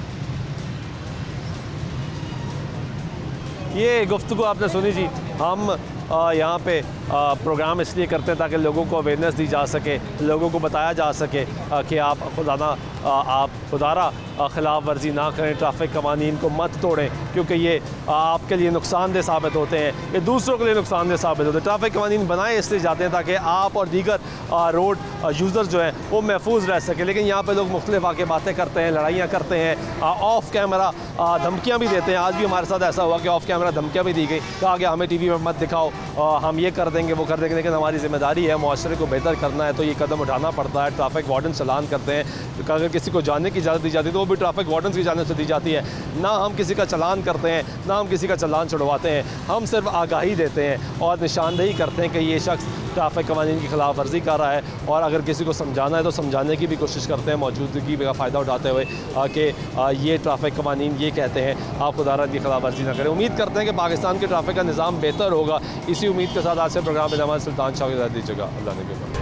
ये गुफ्तगू आपने सुनी जी। हम यहाँ पे प्रोग्राम इसलिए करते हैं ताकि लोगों को अवेयरनेस दी जा सके, लोगों को बताया जा सके कि आप खुदारा ख़िलाफ़ वर्जी ना करें, ट्रैफिक कवानीन को मत तोड़ें, क्योंकि ये आपके लिए नुकसानदेह साबित होते हैं, ये दूसरों के लिए नुकसानदेह साबित होते हैं। ट्रैफिक कवानीन बनाए इसलिए जाते हैं ताकि आप और दीगर रोड यूज़र्स जो हैं वो महफूज रह सके। लेकिन यहाँ पे लोग मुख्तलिफ आके बातें करते हैं, लड़ाइयाँ करते हैं, ऑफ़ कैमरा धमकियाँ भी देते हैं। आज भी हमारे साथ ऐसा हुआ कि ऑफ़ कैमरा धमकियाँ भी दी गई, कहा कि हमें TV में मत दिखाओ, हम ये कर देंगे वो कर देंगे। लेकिन हमारी ज़िम्मेदारी है, मुआशरे को बेहतर करना है तो ये कदम उठाना पड़ता है। ट्रैफिक वार्डन चालान करते हैं, अगर किसी को जाने की इजाज़त दी जाती है तो वो भी ट्रैफिक वार्डन की जाने से दी जाती है। ना हम किसी का चालान करते हैं, ना हम किसी का चालान छुड़वाते हैं, हम सिर्फ आगाही देते हैं और निशानदेही करते हैं कि ये शख्स ट्रैफिक कवानीन की खिलाफ वर्जी कर रहा है। और अगर किसी को समझाना है तो समझाने की भी कोशिश करते हैं, मौजूदगी का फ़ायदा उठाते हुए कि ये ट्रैफिक कवानीन ये कहते हैं आप खुदारा की खिलाफ वर्जी ना करें। उम्मीद करते हैं कि पाकिस्तान के ट्रैफिक का निज़ाम बेहतर होगा। इसी उम्मीद के साथ आज से प्रोग्राम में जमात सुल्तान शाह की दीजिएगा। अल्लाह ने